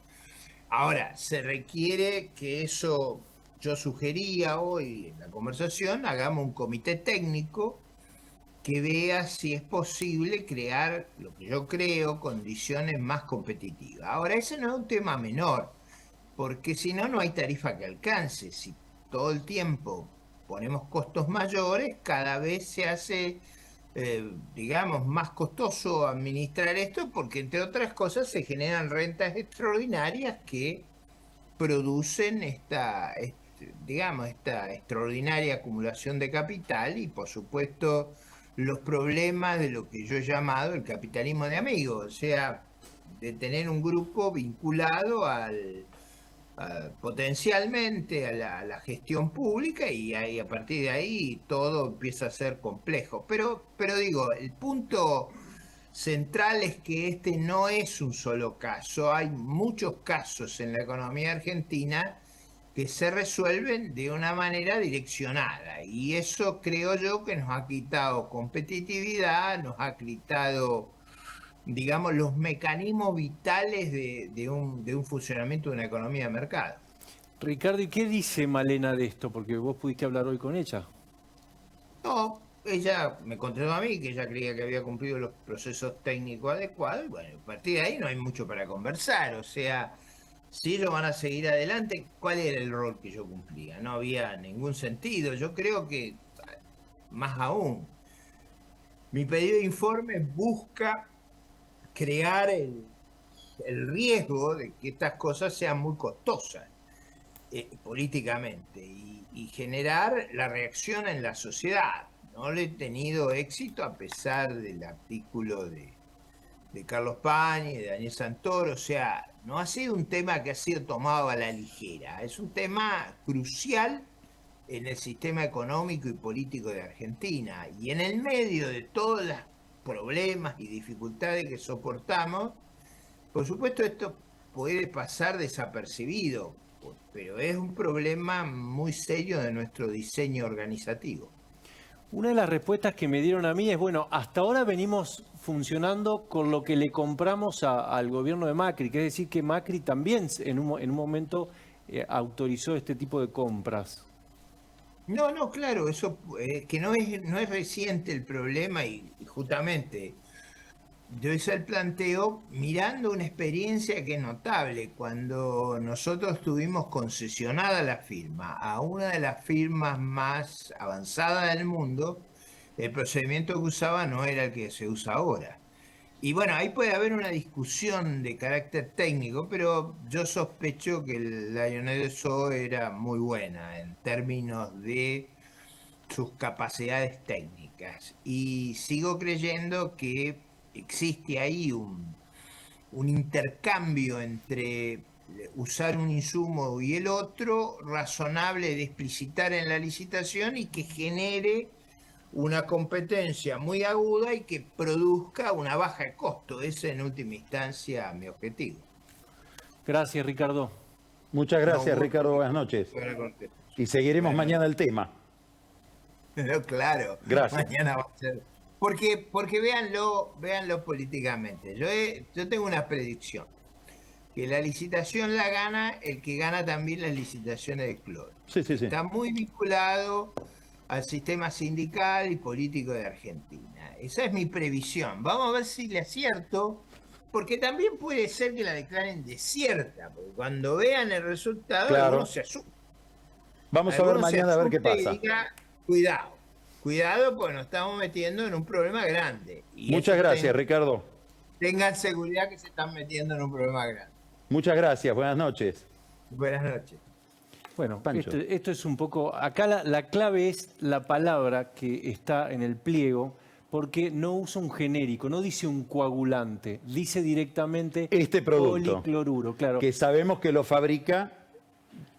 Ahora, se requiere que eso, yo sugería hoy en la conversación, hagamos un comité técnico que vea si es posible crear, lo que yo creo, condiciones más competitivas. Ahora, ese no es un tema menor, porque si no, no hay tarifa que alcance. Si todo el tiempo ponemos costos mayores, cada vez se hace, digamos, más costoso administrar esto, porque entre otras cosas se generan rentas extraordinarias que producen digamos, esta extraordinaria acumulación de capital y, por supuesto, los problemas de lo que yo he llamado el capitalismo de amigos, o sea, de tener un grupo vinculado potencialmente a la gestión pública y a partir de ahí todo empieza a ser complejo. Pero digo, el punto central es que este no es un solo caso, hay muchos casos en la economía argentina que se resuelven de una manera direccionada y eso creo yo que nos ha quitado competitividad, nos ha quitado, digamos, los mecanismos vitales de un funcionamiento de una economía de mercado. Ricardo, ¿y qué dice Malena de esto? Porque vos pudiste hablar hoy con ella. No, ella me contó a mí que ella creía que había cumplido los procesos técnicos adecuados y bueno, a partir de ahí no hay mucho para conversar, o sea, si ellos van a seguir adelante, ¿cuál era el rol que yo cumplía? No había ningún sentido, yo creo que, más aún, mi pedido de informe busca crear el riesgo de que estas cosas sean muy costosas políticamente y generar la reacción en la sociedad. No le he tenido éxito a pesar del artículo de Carlos Pañi, de Daniel Santoro, o sea, no ha sido un tema que ha sido tomado a la ligera, es un tema crucial en el sistema económico y político de Argentina. Y en el medio de todos los problemas y dificultades que soportamos, por supuesto esto puede pasar desapercibido, pero es un problema muy serio de nuestro diseño organizativo. Una de las respuestas que me dieron a mí es, bueno, hasta ahora venimos funcionando con lo que le compramos al gobierno de Macri, que es decir que Macri también en un momento autorizó este tipo de compras. No, claro, eso que no es reciente el problema y justamente yo hice el planteo mirando una experiencia que es notable. Cuando nosotros tuvimos concesionada la firma a una de las firmas más avanzadas del mundo, el procedimiento que usaba no era el que se usa ahora. Y bueno, ahí puede haber una discusión de carácter técnico, pero yo sospecho que la Lyonnais Desaulles era muy buena en términos de sus capacidades técnicas. Y sigo creyendo que existe ahí un intercambio entre usar un insumo y el otro, razonable de explicitar en la licitación y que genere una competencia muy aguda y que produzca una baja de costo. Ese en última instancia mi objetivo. Gracias, Ricardo. Muchas gracias, Ricardo. Buenas noches. Y seguiremos mañana el tema. No, claro. Gracias. Mañana va a ser. Porque véanlo políticamente. Yo tengo una predicción. Que la licitación la gana el que gana también las licitaciones de cloro. Sí. Está muy vinculado al sistema sindical y político de Argentina. Esa es mi previsión. Vamos a ver si le acierto, porque también puede ser que la declaren desierta, porque cuando vean el resultado, Claro. algunos se asustan. Vamos a ver mañana a ver qué pasa. Cuidado, porque nos estamos metiendo en un problema grande. Y Muchas gracias, Ricardo. Tengan seguridad que se están metiendo en un problema grande. Muchas gracias. Buenas noches. Buenas noches. Bueno, Pancho. esto es un poco... Acá la clave es la palabra que está en el pliego porque no usa un genérico, no dice un coagulante, dice directamente Este producto, policloruro, claro. que sabemos que lo fabrica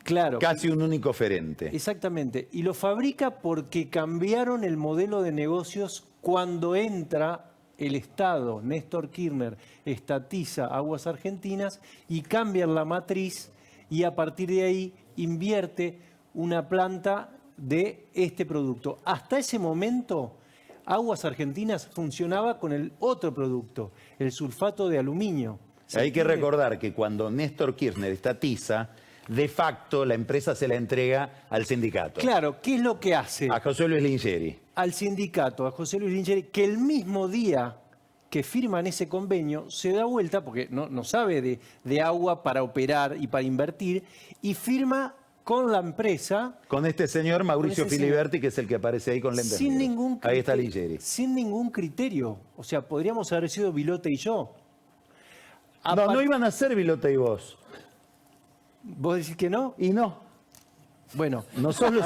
Claro. casi un único oferente. Exactamente. Y lo fabrica porque cambiaron el modelo de negocios cuando entra el Estado. Néstor Kirchner estatiza Aguas Argentinas y cambian la matriz y a partir de ahí invierte una planta de este producto. Hasta ese momento, Aguas Argentinas funcionaba con el otro producto, el sulfato de aluminio. Hay que recordar que cuando Néstor Kirchner estatiza, de facto la empresa se la entrega al sindicato. Claro, ¿qué es lo que hace? A José Luis Lingeri. Al sindicato, a José Luis Lingeri, que el mismo día que firman ese convenio se da vuelta, porque no sabe de agua para operar y para invertir, y firma con la empresa. Con este señor Mauricio Con ese Filiberti, que es el que aparece ahí con lentes Sin negros. ningún Ahí está criterio, Lingeri. sin ningún criterio. O sea, podríamos haber sido Vilote y yo. No iban a ser Vilota y vos. ¿Vos decís que no? Y no. Bueno, No sos lo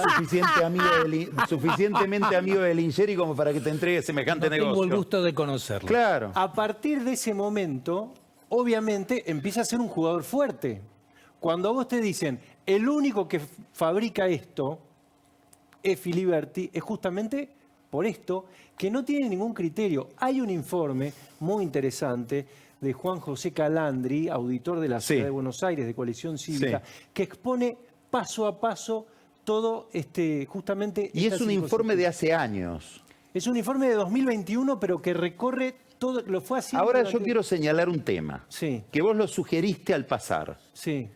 suficientemente amigo de Lingeri como para que te entregue semejante negocio. Tengo el gusto de conocerlo. Claro. a partir de ese momento, obviamente empieza a ser un jugador fuerte. Cuando a vos te dicen, el único que fabrica esto es Filiberti, es justamente por esto que no tiene ningún criterio. Hay un informe muy interesante de Juan José Calandri, auditor de la Sí. Ciudad de Buenos Aires, de Coalición Cívica, que expone paso a paso todo justamente... Y es un informe de hace años. Es un informe de 2021, pero que recorre todo, lo fue haciendo... Ahora yo durante- quiero señalar un tema. Sí. Que vos lo sugeriste al pasar. Sí,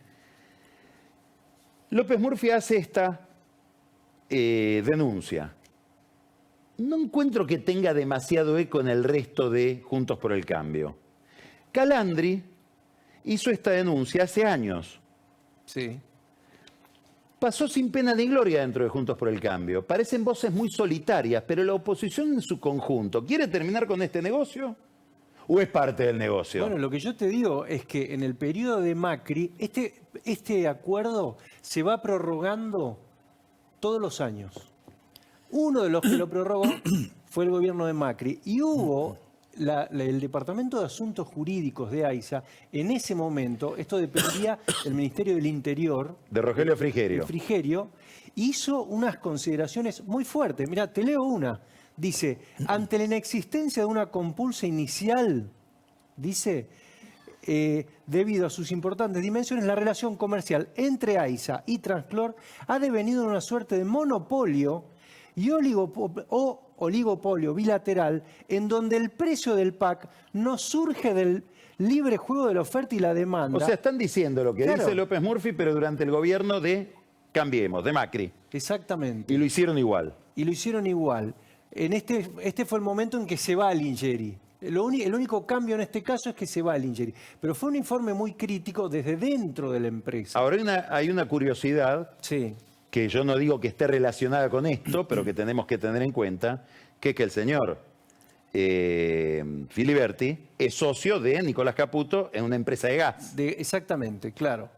López Murphy hace esta denuncia. No encuentro que tenga demasiado eco en el resto de Juntos por el Cambio. Calandri hizo esta denuncia hace años. sí. Pasó sin pena ni gloria dentro de Juntos por el Cambio. Parecen voces muy solitarias, pero la oposición en su conjunto, ¿quiere terminar con este negocio? ¿O es parte del negocio? Bueno, lo que yo te digo es que en el periodo de Macri, este acuerdo se va prorrogando todos los años. Uno de los que lo prorrogó fue el gobierno de Macri. Y hubo el Departamento de Asuntos Jurídicos de AISA, en ese momento, esto dependía del Ministerio del Interior, De Rogelio Frigerio. de Frigerio, hizo unas consideraciones muy fuertes. Mira, te leo una. Dice, ante la inexistencia de una compulsa inicial, dice, debido a sus importantes dimensiones, la relación comercial entre AISA y Transclor ha devenido en una suerte de monopolio y oligopolio bilateral en donde el precio del PAC no surge del libre juego de la oferta y la demanda. O sea, están diciendo lo que Claro. dice López Murphy, pero durante el gobierno de Cambiemos, de Macri. Exactamente. Y lo hicieron igual. Y lo hicieron igual. En este fue el momento en que se va Lingeri. El único cambio en este caso es que se va Lingeri. Pero fue un informe muy crítico desde dentro de la empresa. Ahora hay una curiosidad Sí, que yo no digo que esté relacionada con esto, pero que tenemos que tener en cuenta, que es que el señor Filiberti es socio de Nicolás Caputo en una empresa de gas. exactamente, claro.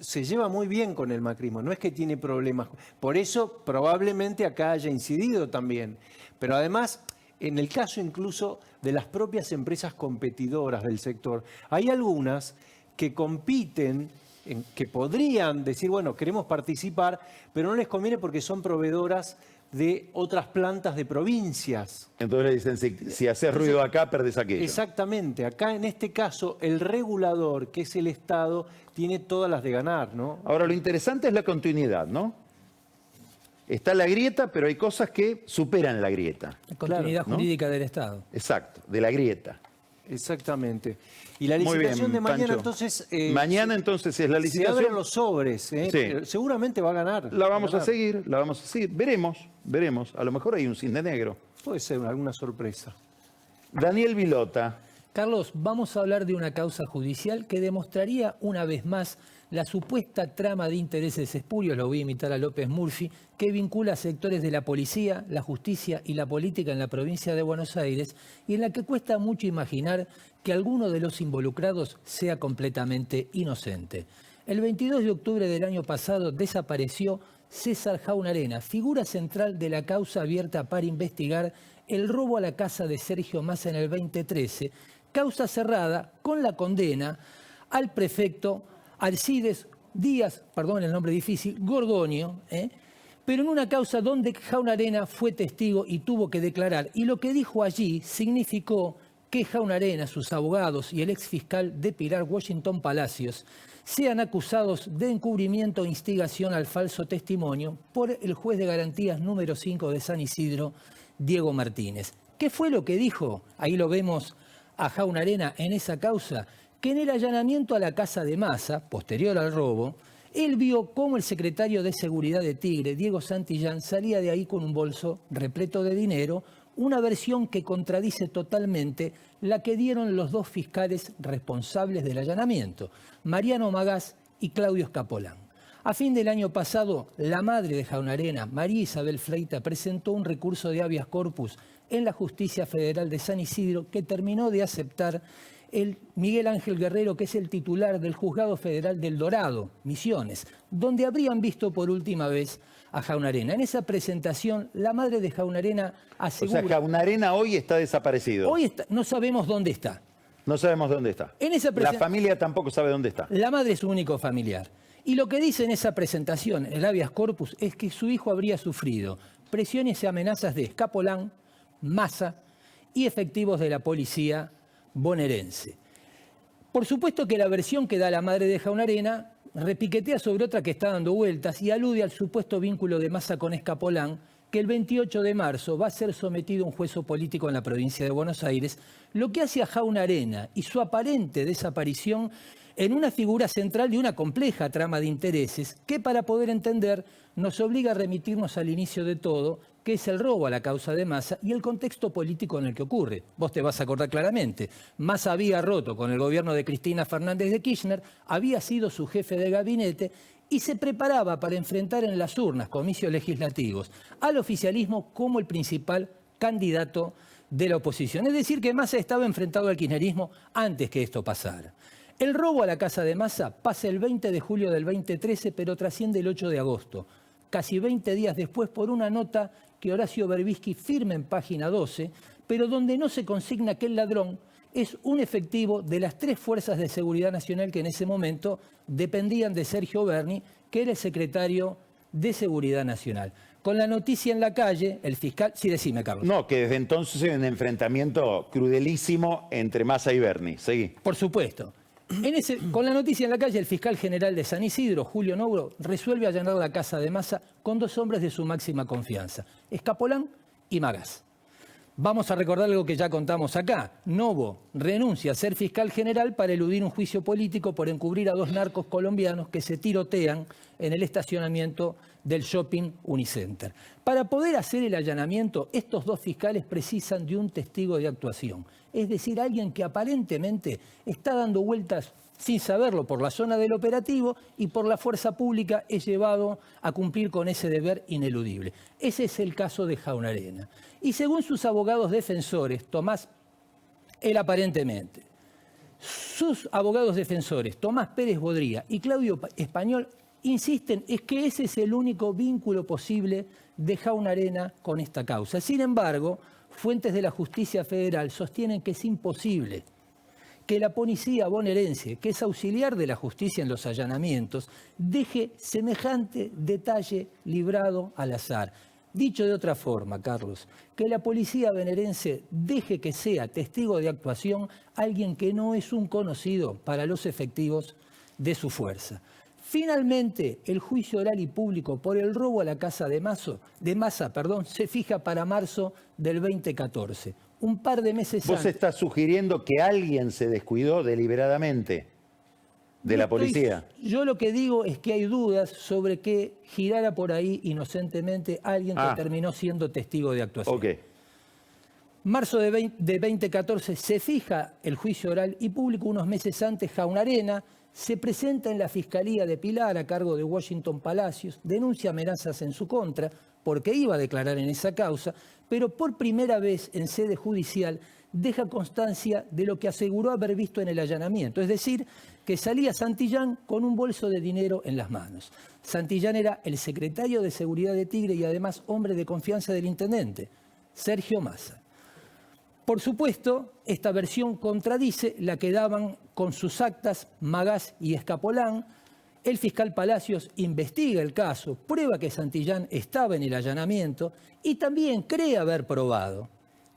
Se lleva muy bien con el macrismo, no es que tiene problemas. Por eso probablemente acá haya incidido también. Pero además, en el caso incluso de las propias empresas competidoras del sector, hay algunas que compiten, que podrían decir, bueno, queremos participar, pero no les conviene porque son proveedoras de otras plantas de provincias. Entonces le dicen, si haces ruido acá, perdés aquello. Exactamente. Acá en este caso, el regulador, que es el Estado, tiene todas las de ganar, ¿no? Ahora, lo interesante es la continuidad, ¿no? Está la grieta, pero hay cosas que superan la grieta. La continuidad ¿no? jurídica del Estado. Exacto, de la grieta. Exactamente. Y la Muy licitación bien, de mañana, Pancho. entonces... Mañana entonces es la se abren licitación. los sobres, ¿eh? Sí. Seguramente va a ganar. La Va vamos a ganar. seguir, la vamos a seguir. Veremos. A lo mejor hay un cisne negro. Puede ser alguna sorpresa. Daniel Vilota. Carlos, vamos a hablar de una causa judicial que demostraría una vez más la supuesta trama de intereses espurios, lo voy a imitar a López Murphy, que vincula sectores de la policía, la justicia y la política en la provincia de Buenos Aires y en la que cuesta mucho imaginar que alguno de los involucrados sea completamente inocente. El 22 de octubre del año pasado desapareció César Jaunarena, figura central de la causa abierta para investigar el robo a la casa de Sergio Massa en el 2013, causa cerrada con la condena al prefecto Alcides Díaz, perdón el nombre difícil, Gorgonio, pero en una causa donde Jaunarena fue testigo y tuvo que declarar. Y lo que dijo allí significó que Jaunarena, sus abogados y el exfiscal de Pilar, Washington Palacios, sean acusados de encubrimiento e instigación al falso testimonio por el juez de garantías número 5 de San Isidro, Diego Martínez. ¿Qué fue lo que dijo? Ahí lo vemos a Jaunarena en esa causa, que en el allanamiento a la casa de Massa, posterior al robo, él vio cómo el secretario de Seguridad de Tigre, Diego Santillán, salía de ahí con un bolso repleto de dinero, una versión que contradice totalmente la que dieron los dos fiscales responsables del allanamiento, Mariano Magás y Claudio Escapolán. A fin del año pasado, la madre de Jaunarena, María Isabel Freita, presentó un recurso de habeas corpus en la Justicia Federal de San Isidro que terminó de aceptar el Miguel Ángel Guerrero, que es el titular del Juzgado Federal del Dorado, Misiones, donde habrían visto por última vez a Jaunarena. En esa presentación, la madre de Jaunarena asegura... O sea, Jaunarena hoy está desaparecido. Hoy no sabemos dónde está. No sabemos dónde está. En esa La familia tampoco sabe dónde está. La madre es su único familiar. Y lo que dice en esa presentación, el habeas corpus, es que su hijo habría sufrido presiones y amenazas de Escapolán, Massa y efectivos de la policía bonaerense. Por supuesto que la versión que da la madre de Jaunarena repiquetea sobre otra que está dando vueltas y alude al supuesto vínculo de Massa con Escapolán, que el 28 de marzo va a ser sometido a un juicio político en la provincia de Buenos Aires, lo que hace a Jaunarena y su aparente desaparición en una figura central de una compleja trama de intereses que, para poder entender, nos obliga a remitirnos al inicio de todo, que es el robo a la causa de Massa y el contexto político en el que ocurre. Vos te vas a acordar claramente. Massa había roto con el gobierno de Cristina Fernández de Kirchner, había sido su jefe de gabinete y se preparaba para enfrentar en las urnas, comicios legislativos, al oficialismo como el principal candidato de la oposición. Es decir, que Massa estaba enfrentado al kirchnerismo antes que esto pasara. El robo a la casa de Massa pasa el 20 de julio del 2013, pero trasciende el 8 de agosto, casi 20 días después, por una nota que Horacio Berbisky firma en página 12, pero donde no se consigna que el ladrón es un efectivo de las 3 fuerzas de seguridad nacional que en ese momento dependían de Sergio Berni, que era el secretario de Seguridad Nacional. Con la noticia en la calle, el fiscal... Sí, decime, Carlos. No, que desde entonces hay un enfrentamiento crudelísimo entre Massa y Berni. Seguí. Por supuesto. Con la noticia en la calle, el fiscal general de San Isidro, Julio Novo, resuelve allanar la casa de Massa con 2 hombres de su máxima confianza, Escapolán y Magás. Vamos a recordar algo que ya contamos acá. Novo renuncia a ser fiscal general para eludir un juicio político por encubrir a 2 narcos colombianos que se tirotean en el estacionamiento del shopping Unicenter. Para poder hacer el allanamiento, estos 2 fiscales precisan de un testigo de actuación. Es decir, alguien que aparentemente está dando vueltas sin saberlo por la zona del operativo y por la fuerza pública es llevado a cumplir con ese deber ineludible. Ese es el caso de Jaunarena. Y según sus abogados defensores, él aparentemente, sus abogados defensores, Tomás Pérez Bodría y Claudio Español, insisten es que ese es el único vínculo posible de Jaunarena con esta causa. Sin embargo, fuentes de la Justicia Federal sostienen que es imposible que la policía bonaerense, que es auxiliar de la justicia en los allanamientos, deje semejante detalle librado al azar. Dicho de otra forma, Carlos, que la policía bonaerense deje que sea testigo de actuación alguien que no es un conocido para los efectivos de su fuerza. Finalmente, el juicio oral y público por el robo a la casa de Massa, se fija para marzo del 2014. Un par de meses antes. ¿Vos estás sugiriendo que alguien se descuidó deliberadamente de la policía? Yo lo que digo es que hay dudas sobre que girara por ahí inocentemente alguien que terminó siendo testigo de actuación. Ok. Marzo de 2014 se fija el juicio oral y público. Unos meses antes, Jaunarena se presenta en la Fiscalía de Pilar a cargo de Washington Palacios, denuncia amenazas en su contra porque iba a declarar en esa causa, pero por primera vez en sede judicial deja constancia de lo que aseguró haber visto en el allanamiento, es decir, que salía Santillán con un bolso de dinero en las manos. Santillán era el secretario de Seguridad de Tigre y además hombre de confianza del intendente, Sergio Massa. Por supuesto, esta versión contradice la que daban con sus actas Magás y Escapolán. El fiscal Palacios investiga el caso, prueba que Santillán estaba en el allanamiento y también cree haber probado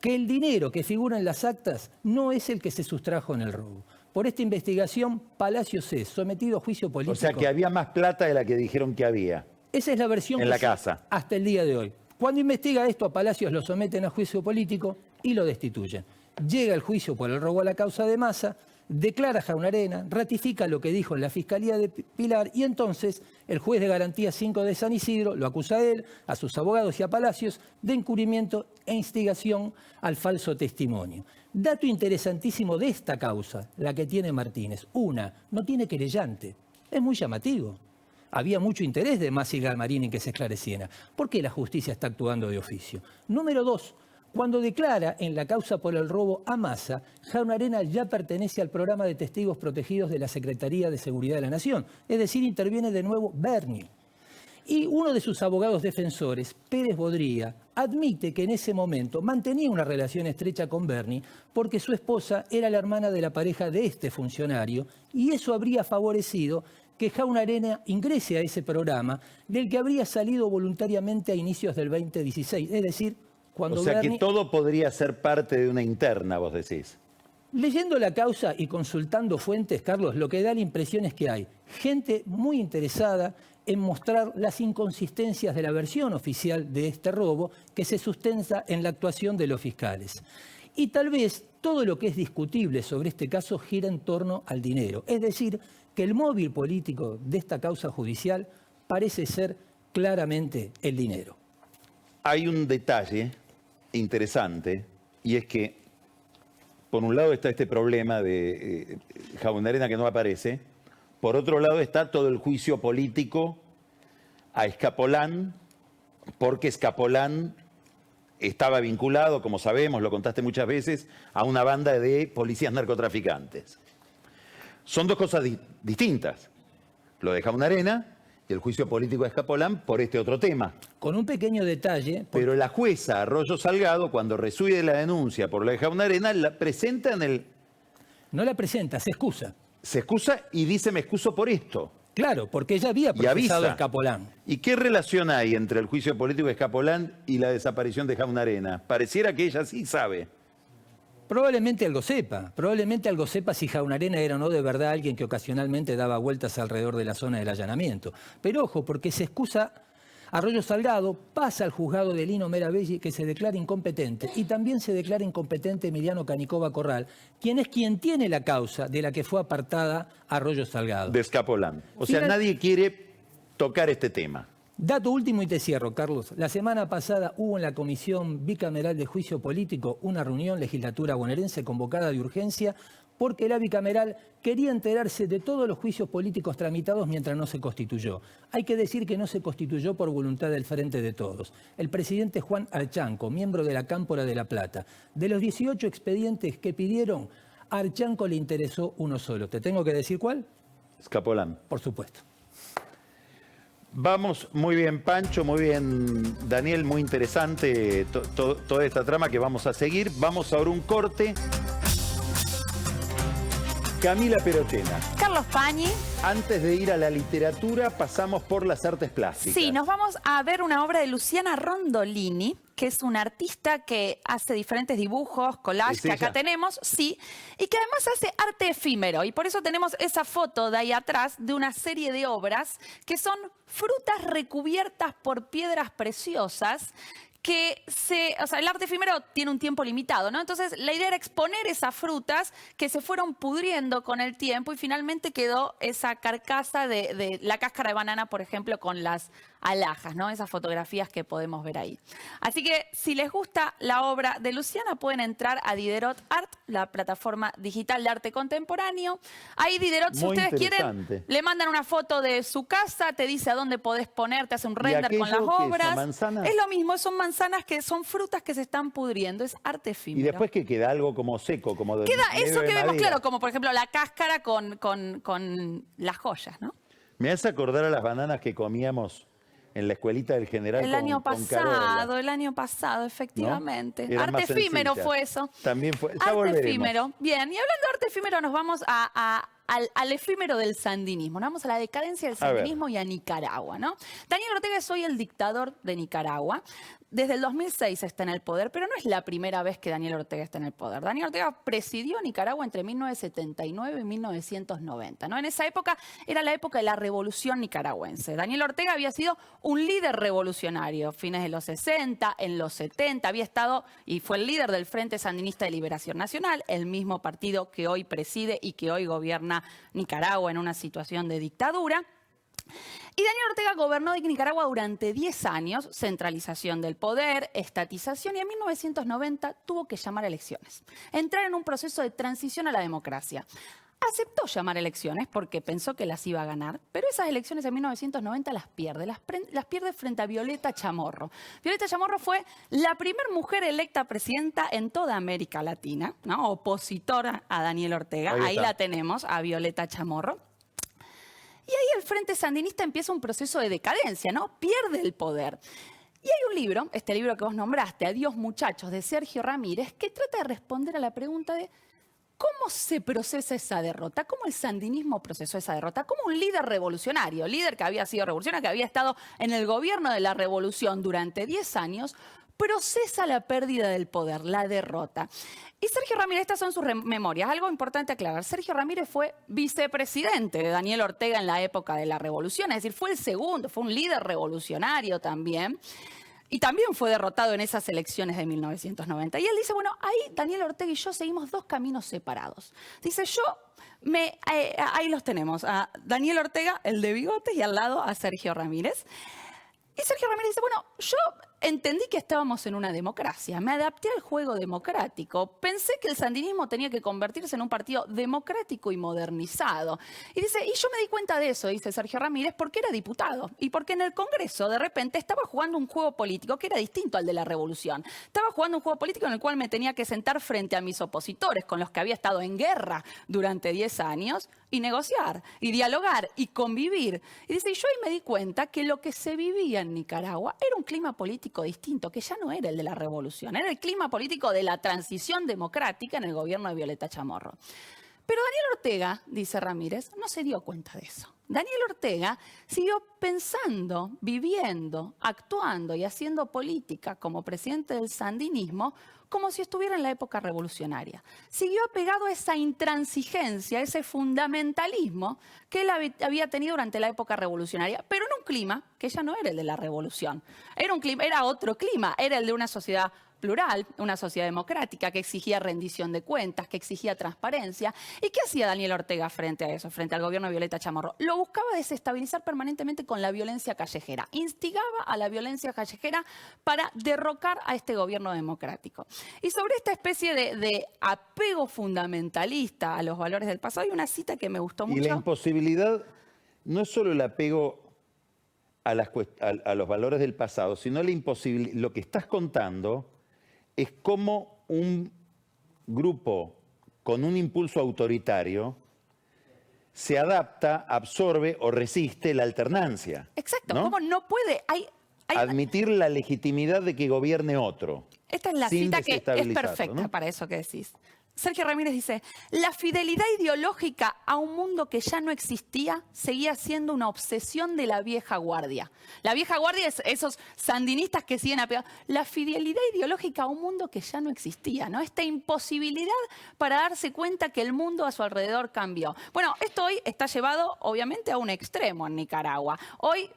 que el dinero que figura en las actas no es el que se sustrajo en el robo. Por esta investigación, Palacios es sometido a juicio político. O sea que había más plata de la que dijeron que había. Esa es la versión en que la casa. hasta el día de hoy. Cuando investiga esto, a Palacios lo someten a juicio político y lo destituyen. Llega el juicio por el robo a la causa de Massa, declara Jaunarena, ratifica lo que dijo en la Fiscalía de Pilar y entonces el juez de garantía 5 de San Isidro lo acusa a él, a sus abogados y a Palacios de encubrimiento e instigación al falso testimonio. Dato interesantísimo de esta causa, la que tiene Martínez. Una, no tiene querellante. Es muy llamativo. Había mucho interés de Massa y Galmarini en que se esclareciera. ¿Por qué la justicia está actuando de oficio? Número 2. Cuando declara en la causa por el robo a Massa, Jaunarena ya pertenece al programa de testigos protegidos de la Secretaría de Seguridad de la Nación. Es decir, interviene de nuevo Berni. Y uno de sus abogados defensores, Pérez Bodría, admite que en ese momento mantenía una relación estrecha con Berni porque su esposa era la hermana de la pareja de este funcionario y eso habría favorecido que Jaunarena ingrese a ese programa del que habría salido voluntariamente a inicios del 2016. Es decir, cuando O sea Berni... que todo podría ser parte de una interna, vos decís. Leyendo la causa y consultando fuentes, Carlos, lo que da la impresión es que hay gente muy interesada en mostrar las inconsistencias de la versión oficial de este robo que se sustenta en la actuación de los fiscales. Y tal vez todo lo que es discutible sobre este caso gira en torno al dinero. Es decir, que el móvil político de esta causa judicial parece ser claramente el dinero. Hay un detalle interesante y es que, por un lado está este problema de Jaunarena que no aparece, por otro lado está todo el juicio político a Escapolán, porque Escapolán estaba vinculado, como sabemos, lo contaste muchas veces, a una banda de policías narcotraficantes. Son dos cosas distintas, lo de Jaunarena y el juicio político a Escapolán por este otro tema. Con un pequeño detalle... Pero la jueza Arroyo Salgado, cuando recibe la denuncia por la de Jaunarena, la presenta en el... No la presenta, se excusa. Se excusa y dice, me excuso por esto. Claro, porque ella había Y avisa. procesado a Escapolán. ¿Y qué relación hay entre el juicio político de Escapolán y la desaparición de Jaunarena? Pareciera que ella sí sabe. Probablemente algo sepa si Jaunarena era o no de verdad alguien que ocasionalmente daba vueltas alrededor de la zona del allanamiento. Pero ojo, porque se excusa Arroyo Salgado, pasa al juzgado de Lino Meravegli que se declara incompetente y también se declara incompetente Emiliano Canicova Corral, quien tiene la causa de la que fue apartada Arroyo Salgado. De Escapolán. O sea, nadie quiere tocar este tema. Dato último y te cierro, Carlos. La semana pasada hubo en la Comisión Bicameral de Juicio Político una reunión legislatura bonaerense convocada de urgencia porque la bicameral quería enterarse de todos los juicios políticos tramitados mientras no se constituyó. Hay que decir que no se constituyó por voluntad del Frente de Todos. El presidente Juan Archanco, miembro de la Cámpora de La Plata, de los 18 expedientes que pidieron, a Archanco le interesó uno solo. ¿Te tengo que decir cuál? Escapolán. Por supuesto. Vamos, muy bien Pancho, muy bien Daniel, muy interesante toda esta trama que vamos a seguir. Vamos ahora a un corte. Camila Perochena. Carlos Pañi. Antes de ir a la literatura, pasamos por las artes plásticas. Sí, nos vamos a ver una obra de Luciana Rondolini, que es una artista que hace diferentes dibujos, collages que acá tenemos, sí, y que además hace arte efímero. Y por eso tenemos esa foto de ahí atrás de una serie de obras que son frutas recubiertas por piedras preciosas el arte efímero tiene un tiempo limitado, ¿no? Entonces, la idea era exponer esas frutas que se fueron pudriendo con el tiempo y finalmente quedó esa carcasa de la cáscara de banana, por ejemplo, con las alhajas, ¿no? Esas fotografías que podemos ver ahí. Así que, si les gusta la obra de Luciana, pueden entrar a Diderot Art, la plataforma digital de arte contemporáneo. Ahí Diderot, si ustedes quieren, le mandan una foto de su casa, te dice a dónde podés poner, te hace un render con las obras. ¿Manzana? Es lo mismo, son manzanas manzanas que son frutas que se están pudriendo, es arte efímero. Y después que queda algo como seco, como de Queda medio eso de que vemos madera. claro, como por ejemplo la cáscara con las joyas, ¿no? Me hace acordar a las bananas que comíamos en la escuelita del general El con- año con Carola, pasado, efectivamente. ¿no? Eran Arte más efímero sencillas. fue eso. También fue. Ya Arte volveremos. efímero. Bien, y hablando de arte efímero, nos vamos al efímero del sandinismo. Nos vamos a la decadencia del A ver. sandinismo y a Nicaragua, ¿no? Daniel Ortega es hoy el dictador de Nicaragua. Desde el 2006 está en el poder, pero no es la primera vez que Daniel Ortega está en el poder. Daniel Ortega presidió Nicaragua entre 1979 y 1990, ¿no? En esa época era la época de la revolución nicaragüense. Daniel Ortega había sido un líder revolucionario, fines de los 60, en los 70, había estado y fue el líder del Frente Sandinista de Liberación Nacional, el mismo partido que hoy preside y que hoy gobierna Nicaragua en una situación de dictadura. Y Daniel Ortega gobernó Nicaragua durante 10 años, centralización del poder, estatización, y en 1990 tuvo que llamar a elecciones, entrar en un proceso de transición a la democracia. Aceptó llamar elecciones porque pensó que las iba a ganar, pero esas elecciones en 1990 las pierde frente a Violeta Chamorro. Violeta Chamorro fue la primera mujer electa presidenta en toda América Latina, ¿no? Opositora a Daniel Ortega. Ahí está. la tenemos, a Violeta Chamorro. Y ahí el Frente Sandinista empieza un proceso de decadencia, ¿no? Pierde el poder. Y hay un libro, este libro que vos nombraste, Adiós muchachos, de Sergio Ramírez, que trata de responder a la pregunta de cómo se procesa esa derrota, cómo el sandinismo procesó esa derrota, cómo un líder revolucionario, líder que había sido revolucionario, que había estado en el gobierno de la revolución durante 10 años, procesa la pérdida del poder, la derrota. Y Sergio Ramírez, estas son sus memorias. Algo importante aclarar, Sergio Ramírez fue vicepresidente de Daniel Ortega en la época de la revolución, es decir, fue el segundo, fue un líder revolucionario también. Y también fue derrotado en esas elecciones de 1990. Y él dice, bueno, ahí Daniel Ortega y yo seguimos dos caminos separados. Dice, ahí los tenemos, a Daniel Ortega, el de bigotes, y al lado a Sergio Ramírez. Y Sergio Ramírez dice, bueno, yo entendí que estábamos en una democracia, me adapté al juego democrático, pensé que el sandinismo tenía que convertirse en un partido democrático y modernizado. Y dice, y yo me di cuenta de eso, dice Sergio Ramírez, porque era diputado y porque en el Congreso de repente estaba jugando un juego político que era distinto al de la revolución. Estaba jugando un juego político en el cual me tenía que sentar frente a mis opositores, con los que había estado en guerra durante 10 años, y negociar, y dialogar, y convivir. Y dice, y yo ahí me di cuenta que lo que se vivía en Nicaragua era un clima político distinto, que ya no era el de la revolución, era el clima político de la transición democrática en el gobierno de Violeta Chamorro. Pero Daniel Ortega, dice Ramírez, no se dio cuenta de eso. Daniel Ortega siguió pensando, viviendo, actuando y haciendo política como presidente del sandinismo como si estuviera en la época revolucionaria. Siguió apegado a esa intransigencia, a ese fundamentalismo que él había tenido durante la época revolucionaria, pero en un clima que ya no era el de la revolución. Era otro clima, era el de una sociedad plural, una sociedad democrática que exigía rendición de cuentas, que exigía transparencia. ¿Y qué hacía Daniel Ortega frente a eso, frente al gobierno de Violeta Chamorro? Lo buscaba desestabilizar permanentemente con la violencia callejera. Instigaba a la violencia callejera para derrocar a este gobierno democrático. Y sobre esta especie de apego fundamentalista a los valores del pasado, hay una cita que me gustó mucho. Y la imposibilidad no es solo el apego a los valores del pasado, sino la imposibilidad. Lo que estás contando es cómo un grupo con un impulso autoritario se adapta, absorbe o resiste la alternancia. Exacto, ¿no? cómo no puede. Admitir la legitimidad de que gobierne otro. Esta es la sin cita que es desestabilizarlo, perfecta ¿no? para eso que decís. Sergio Ramírez dice, la fidelidad ideológica a un mundo que ya no existía seguía siendo una obsesión de la vieja guardia. La vieja guardia es esos sandinistas que siguen apegados. La fidelidad ideológica a un mundo que ya no existía, ¿no? Esta imposibilidad para darse cuenta que el mundo a su alrededor cambió. Bueno, esto hoy está llevado obviamente a un extremo en Nicaragua. Hoy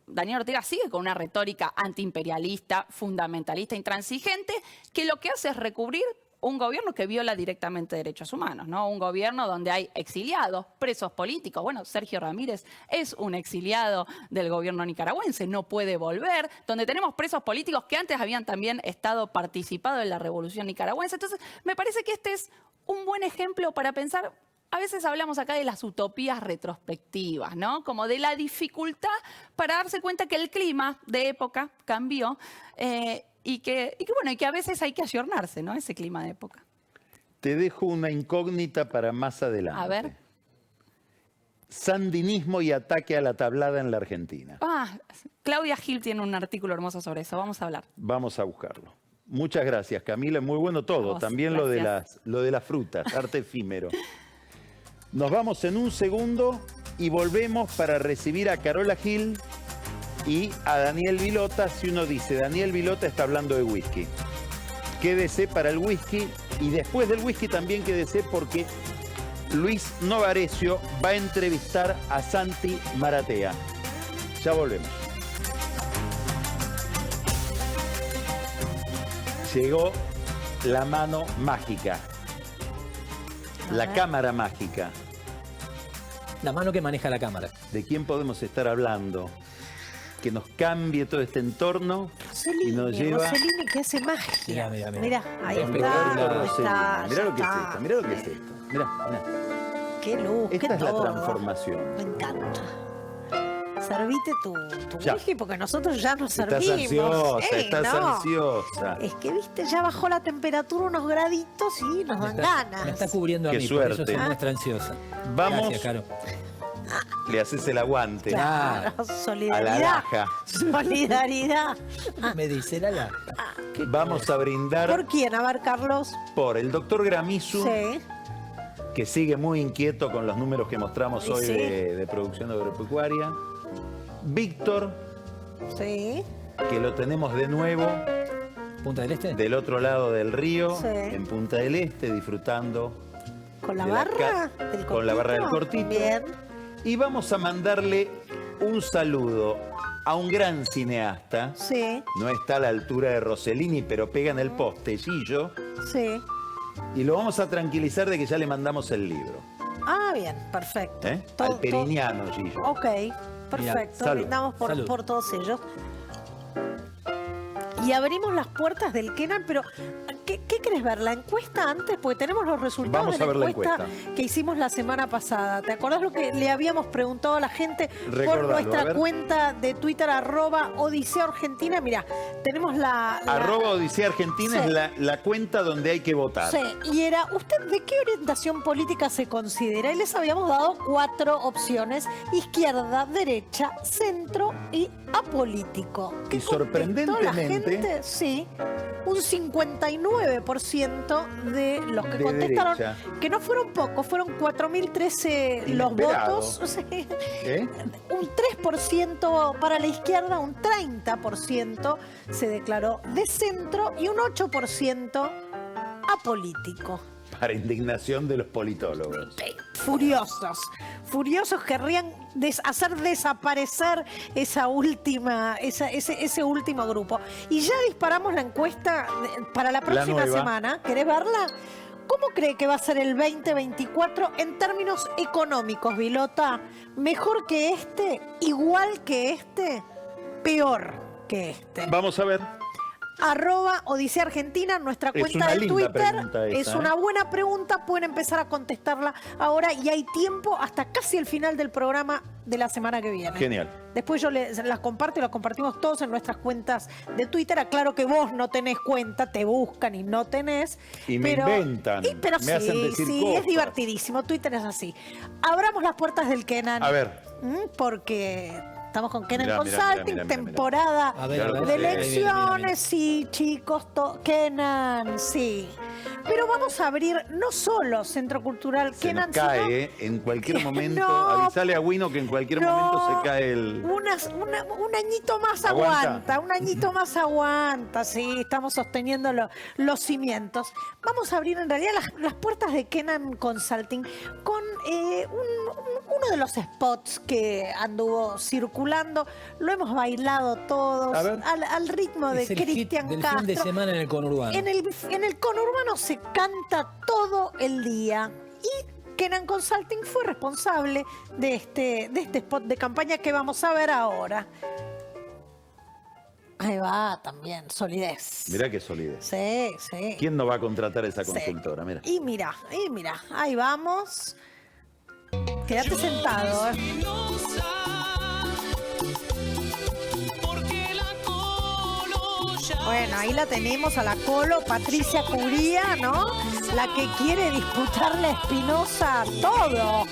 Daniel Ortega sigue con una retórica antiimperialista, fundamentalista, intransigente, que lo que hace es recubrir un gobierno que viola directamente derechos humanos, ¿no? Un gobierno donde hay exiliados, presos políticos. Bueno, Sergio Ramírez es un exiliado del gobierno nicaragüense, no puede volver. Donde tenemos presos políticos que antes habían también estado participando en la revolución nicaragüense. Entonces, me parece que este es un buen ejemplo para pensar. A veces hablamos acá de las utopías retrospectivas, ¿no? Como de la dificultad para darse cuenta que el clima de época cambió. y que a veces hay que ayornarse, ¿no? Ese clima de época. Te dejo una incógnita para más adelante. A ver. Sandinismo y ataque a la tablada en la Argentina. Claudia Gil tiene un artículo hermoso sobre eso. Vamos a hablar. Vamos a buscarlo. Muchas gracias, Camila. Muy bueno todo. Vos, También gracias. lo de las frutas, arte efímero. Nos vamos en un segundo y volvemos para recibir a Carola Gil y a Daniel Vilota. Si uno dice Daniel Vilota, está hablando de whisky. Quédese para el whisky y después del whisky también quédese porque Luis Novarecio va a entrevistar a Santi Maratea. Ya volvemos. Llegó la mano mágica, la cámara mágica. La mano que maneja la cámara. ¿De quién podemos estar hablando? Que nos cambie todo este entorno y nos lleva... Rossellini que hace magia. Mirá. Mirá, ahí Roberto está. Rossellini. Mirá lo que es esto, mirá lo que es esto. Mirá. Qué luz, Esta qué es la todo. transformación. Me encanta. Servite tu Ya. whisky porque nosotros ya nos Estás servimos. ansiosa, estás no. ansiosa. Es que, viste, ya bajó la temperatura unos graditos y nos dan ganas. Me está cubriendo a Qué mí, por eso suerte. se muestra ansiosa. Vamos. Gracias, Caro. Le haces el aguante Claro, a la solidaridad. laja. Solidaridad. Me dice la laja. Vamos a brindar ¿Por quién? A ver, Carlos. por el doctor Gramizu, Sí. que sigue muy inquieto con los números que mostramos Y hoy sí. de producción agropecuaria. Víctor, Sí. que lo tenemos de nuevo ¿Punta del Este? del otro lado del río, Sí. en Punta del Este, disfrutando ¿Con la de barra del cortito? con la barra del cortito. Bien. Y vamos a mandarle un saludo a un gran cineasta. Sí, No está a la altura de Rossellini, pero pega en el poste, Gillo. sí. Y lo vamos a tranquilizar de que ya le mandamos el libro. Ah, bien, perfecto. Al periniano, Gillo. Ok, perfecto. salud. Brindamos Salud. por todos ellos. Y abrimos las puertas del Kenan, pero ¿qué querés ver? ¿La encuesta antes? Porque tenemos los resultados Vamos de a ver la encuesta encuesta. que hicimos la semana pasada. ¿Te acordás lo que le habíamos preguntado a la gente por Recordalo, a nuestra ver. cuenta de Twitter, @Odisea Argentina? Mira, tenemos la... @Odisea Argentina Sí. es la cuenta donde hay que votar. Sí, y era, ¿usted de qué orientación política se considera? Y les habíamos dado 4 opciones: izquierda, derecha, centro y apolítico. ¿Qué Y contestó la sorprendentemente- gente? Sí, un 59% de los que De contestaron, derecha. que no fueron pocos, fueron 4.013 los Inesperado. votos. Sí. ¿Eh? Un 3% para la izquierda, un 30% se declaró de centro y un 8% apolítico. Para indignación de los politólogos. Furiosos querrían hacer desaparecer ese último grupo. Y ya disparamos la encuesta para la próxima nueva. semana. ¿Querés verla? ¿Cómo cree que va a ser el 2024 en términos económicos, Vilota? ¿Mejor que este? ¿Igual que este? ¿Peor que este? Vamos a ver. @Odisea Argentina, nuestra Es cuenta una de linda Twitter. pregunta esa, Es ¿eh? una buena pregunta, pueden empezar a contestarla ahora y hay tiempo hasta casi el final del programa de la semana que viene. Genial. Después yo las comparto y las compartimos todos en nuestras cuentas de Twitter. Aclaro que vos no tenés cuenta, te buscan y no tenés. Y me inventan, pero me hacen decir sí, cosas. es divertidísimo. Twitter es así. Abramos las puertas del Kenan. A ver. Porque estamos con Kenan Mirá, mirá, Consulting, mirá, mirá, mirá. temporada A ver, a ver. de Ahí viene, elecciones, sí, chicos, Kenan, sí. Pero vamos a abrir no solo Centro Cultural Se Kenan, nos cae, ¿eh? En cualquier momento. No. Avisale a Wino que en cualquier momento se cae el... Un añito más ¿Aguanta? aguanta, un añito más aguanta, sí, estamos sosteniendo los cimientos. Vamos a abrir en realidad las puertas de Kenan Consulting con uno de los spots que anduvo circulando, lo hemos bailado todos A ver. al ritmo de Es el hit Cristian del Castro. fin de semana en el conurbano. En el conurbano se canta todo el día y Kenan Consulting fue responsable de este spot de campaña que vamos a ver ahora. Ahí va también, solidez. Mirá qué solidez. Sí, sí. ¿Quién no va a contratar a esa Sí. consultora? Mira. Y mira, ahí vamos. Quédate sentado, Porque la coloya Bueno, ahí la tenemos a la Colo, Patricia Curía, ¿no? La que quiere disputarle a Espinosa todo.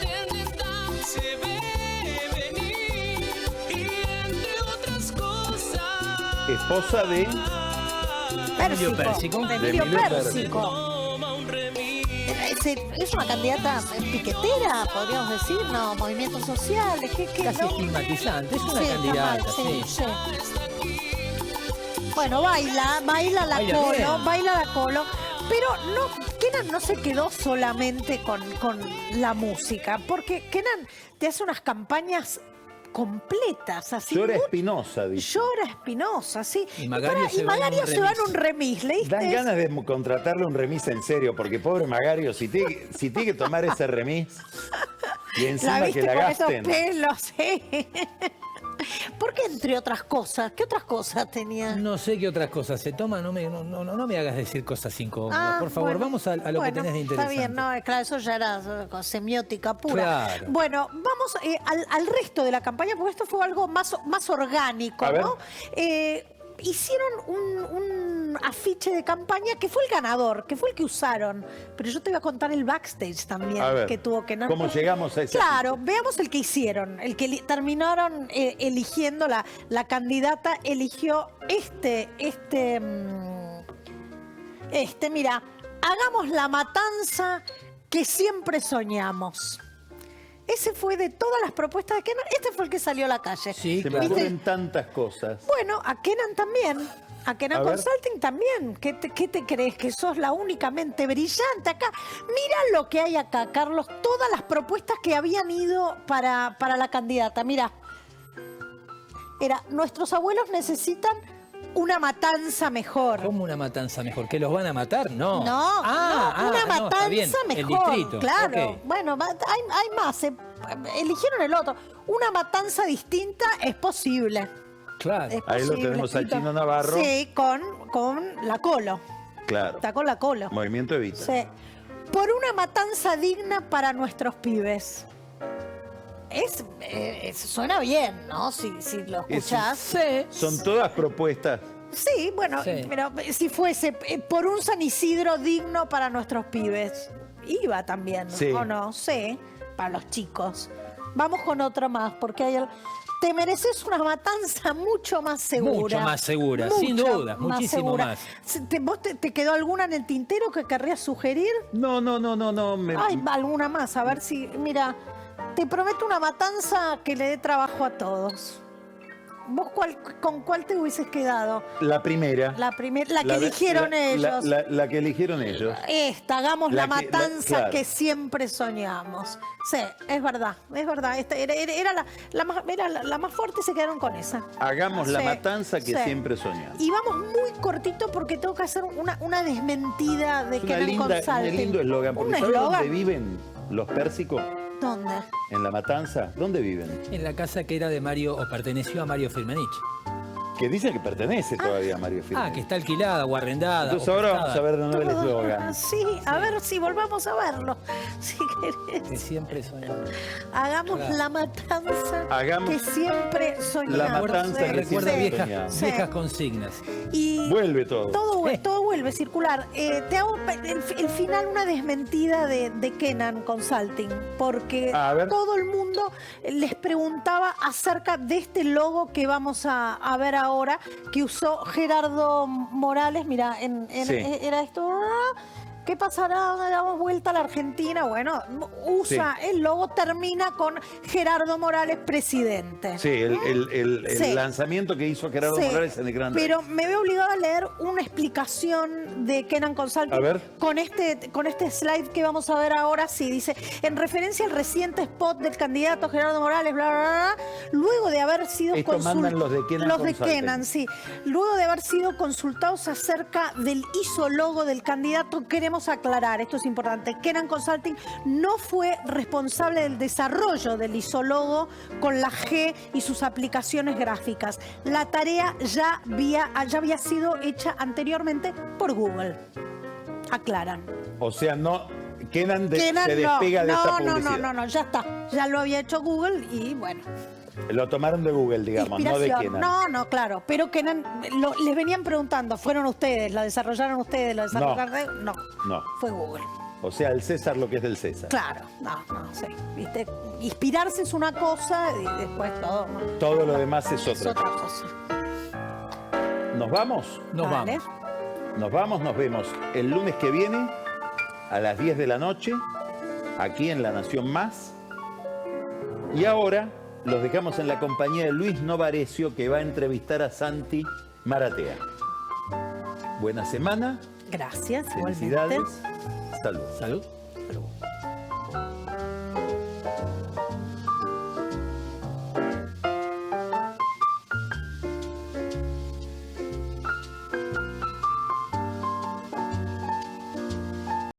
Esposa de... Emilio Pérsico. De Emilio Emilio Pérsico. Es una candidata piquetera, podríamos decir, ¿no? Movimientos sociales, ¿qué Casi no? estigmatizante, es una Sí, candidata, está mal, sí. Bueno, baila la Baila Colo, bien. baila la Colo, pero Kenan no se quedó solamente con la música, porque Kenan te hace unas campañas completas, así. Llora Espinosa, dice. Llora Espinosa, sí. Y Magario se va en un se va en remis. un remis, ¿leíste? Dan ganas de contratarle un remis en serio, porque pobre Magario, si tiene que tomar ese remis y encima La viste que la con esos gasten. pelos, sí. Porque entre otras cosas, ¿qué otras cosas tenía? No sé qué otras cosas se toman, no me hagas decir cosas incómodas. Por favor, bueno. vamos a lo que tenés de interesante. Está bien, no, claro, eso ya era semiótica pura. Claro. Bueno, vamos al resto de la campaña, porque esto fue algo más orgánico, A ver. ¿no? Hicieron un afiche de campaña que fue el ganador, que fue el que usaron. Pero yo te voy a contar el backstage también A ver, que tuvo que no. ¿cómo llegamos a ese Claro, veamos el que hicieron. El que terminaron eligiendo, la candidata eligió mira, hagamos la matanza que siempre soñamos. Ese fue de todas las propuestas de Kenan, este fue el que salió a la calle. Sí, Se me claro. ocurren tantas cosas. Bueno, a Kenan también. A Kenan A ver. Consulting también. ¿Qué te crees? ¿Que sos la únicamente brillante acá? Mira lo que hay acá, Carlos. Todas las propuestas que habían ido para la candidata. Mira. Nuestros abuelos necesitan una matanza mejor. ¿Cómo una matanza mejor? ¿Que los van a matar? No. No, una no, está bien. matanza El mejor. distrito. Claro. Ok. Bueno, hay más. Eligieron el otro. Una matanza distinta es posible. Claro. Es Ahí lo posible. tenemos al Chino Navarro. Sí, con la Colo. Claro. Está con la Colo. Movimiento Evita. Sí. Por una matanza digna para nuestros pibes. Suena bien, ¿no? Si lo escuchás. Sí. Son todas propuestas. Sí, bueno, Sí. pero si fuese por un San Isidro digno para nuestros pibes, iba también, Sí. ¿o no? Sí, para los chicos. Vamos con otra más, porque te mereces una matanza mucho más segura. Mucho más segura, sin Mucho duda, muchísimo segura. más. ¿Vos te quedó alguna en el tintero que querrías sugerir? No. Ay, alguna más, a ver si... Mira, te prometo una matanza que le dé trabajo a todos. ¿Vos con cuál te hubieses quedado? La primera. La que eligieron ellos. La que eligieron ellos. Hagamos la La que- matanza claro. que siempre soñamos. Sí, es verdad. Era la más fuerte, se quedaron con esa. Hagamos la Sí, matanza que sí. siempre soñamos. Y vamos muy cortito porque tengo que hacer una desmentida de Es una Kenan un Consulting. lindo eslogan. Porque ¿Un ¿sabes dónde eslogan? viven los pérsicos? ¿Dónde? En La Matanza. ¿Dónde viven? En la casa que era de Mario, o perteneció a Mario Firmenich. Que dice que pertenece todavía a Mario Firmenich. Que está alquilada o arrendada. Entonces o ahora prestada, vamos a ver de nuevo el Todo- eslogan. Sí, a ver si volvamos a verlo. Si querés. Que siempre soñamos. Hagamos Claro. la matanza Hagamos que siempre soñamos. la matanza Sí, que Recuerda siempre viejas, soñamos. Sí. viejas consignas. Y Vuelve todo. todo vuelve a circular. Te hago el final una desmentida de Kenan Consulting, porque A ver. todo el mundo les preguntaba acerca de este logo que vamos a ver ahora, que usó Gerardo Morales. Mira, Sí. era esto. ¿Qué pasará? Damos vuelta a la Argentina. Bueno, usa el logo, termina con Gerardo Morales, presidente. Sí, el Sí. lanzamiento que hizo Gerardo Sí, Morales en el Gran pero Rex. me veo obligada a leer una explicación de Kenan Consulting A ver. con este slide que vamos a ver ahora. Sí, dice, en referencia al reciente spot del candidato Gerardo Morales, bla, bla, bla, luego de haber sido Esto mandan los de Kenan Consulting. Kenan, sí. Luego de haber sido consultados acerca del isólogo del candidato, queremos aclarar, esto es importante, Kenan Consulting no fue responsable del desarrollo del isólogo con la G y sus aplicaciones gráficas. La tarea ya había sido hecha anteriormente por Google. Aclaran. O sea, no. Kenan Kenan se no, despega de esta publicidad. no, ya está. Ya lo había hecho Google y bueno. Lo tomaron de Google, digamos, no de Inspiración. Kenan. No, claro. Pero Kenan, les venían preguntando, ¿fueron ustedes? ¿La desarrollaron ustedes? ¿La desarrollaron? No. No. Fue Google. O sea, el César lo que es del César. Claro. No, sí. ¿Viste? Inspirarse es una cosa y después todo. ¿No? Todo lo demás es Es otra otra cosa. cosa. ¿Nos vamos? Nos Dale. vamos. Nos vamos, nos vemos el lunes que viene a las 10 de la noche, aquí en La Nación Más. Y ahora los dejamos en la compañía de Luis Novarecio, que va a entrevistar a Santi Maratea. Buena semana, Gracias. felicidades, Igualmente. salud. Salud. Salud.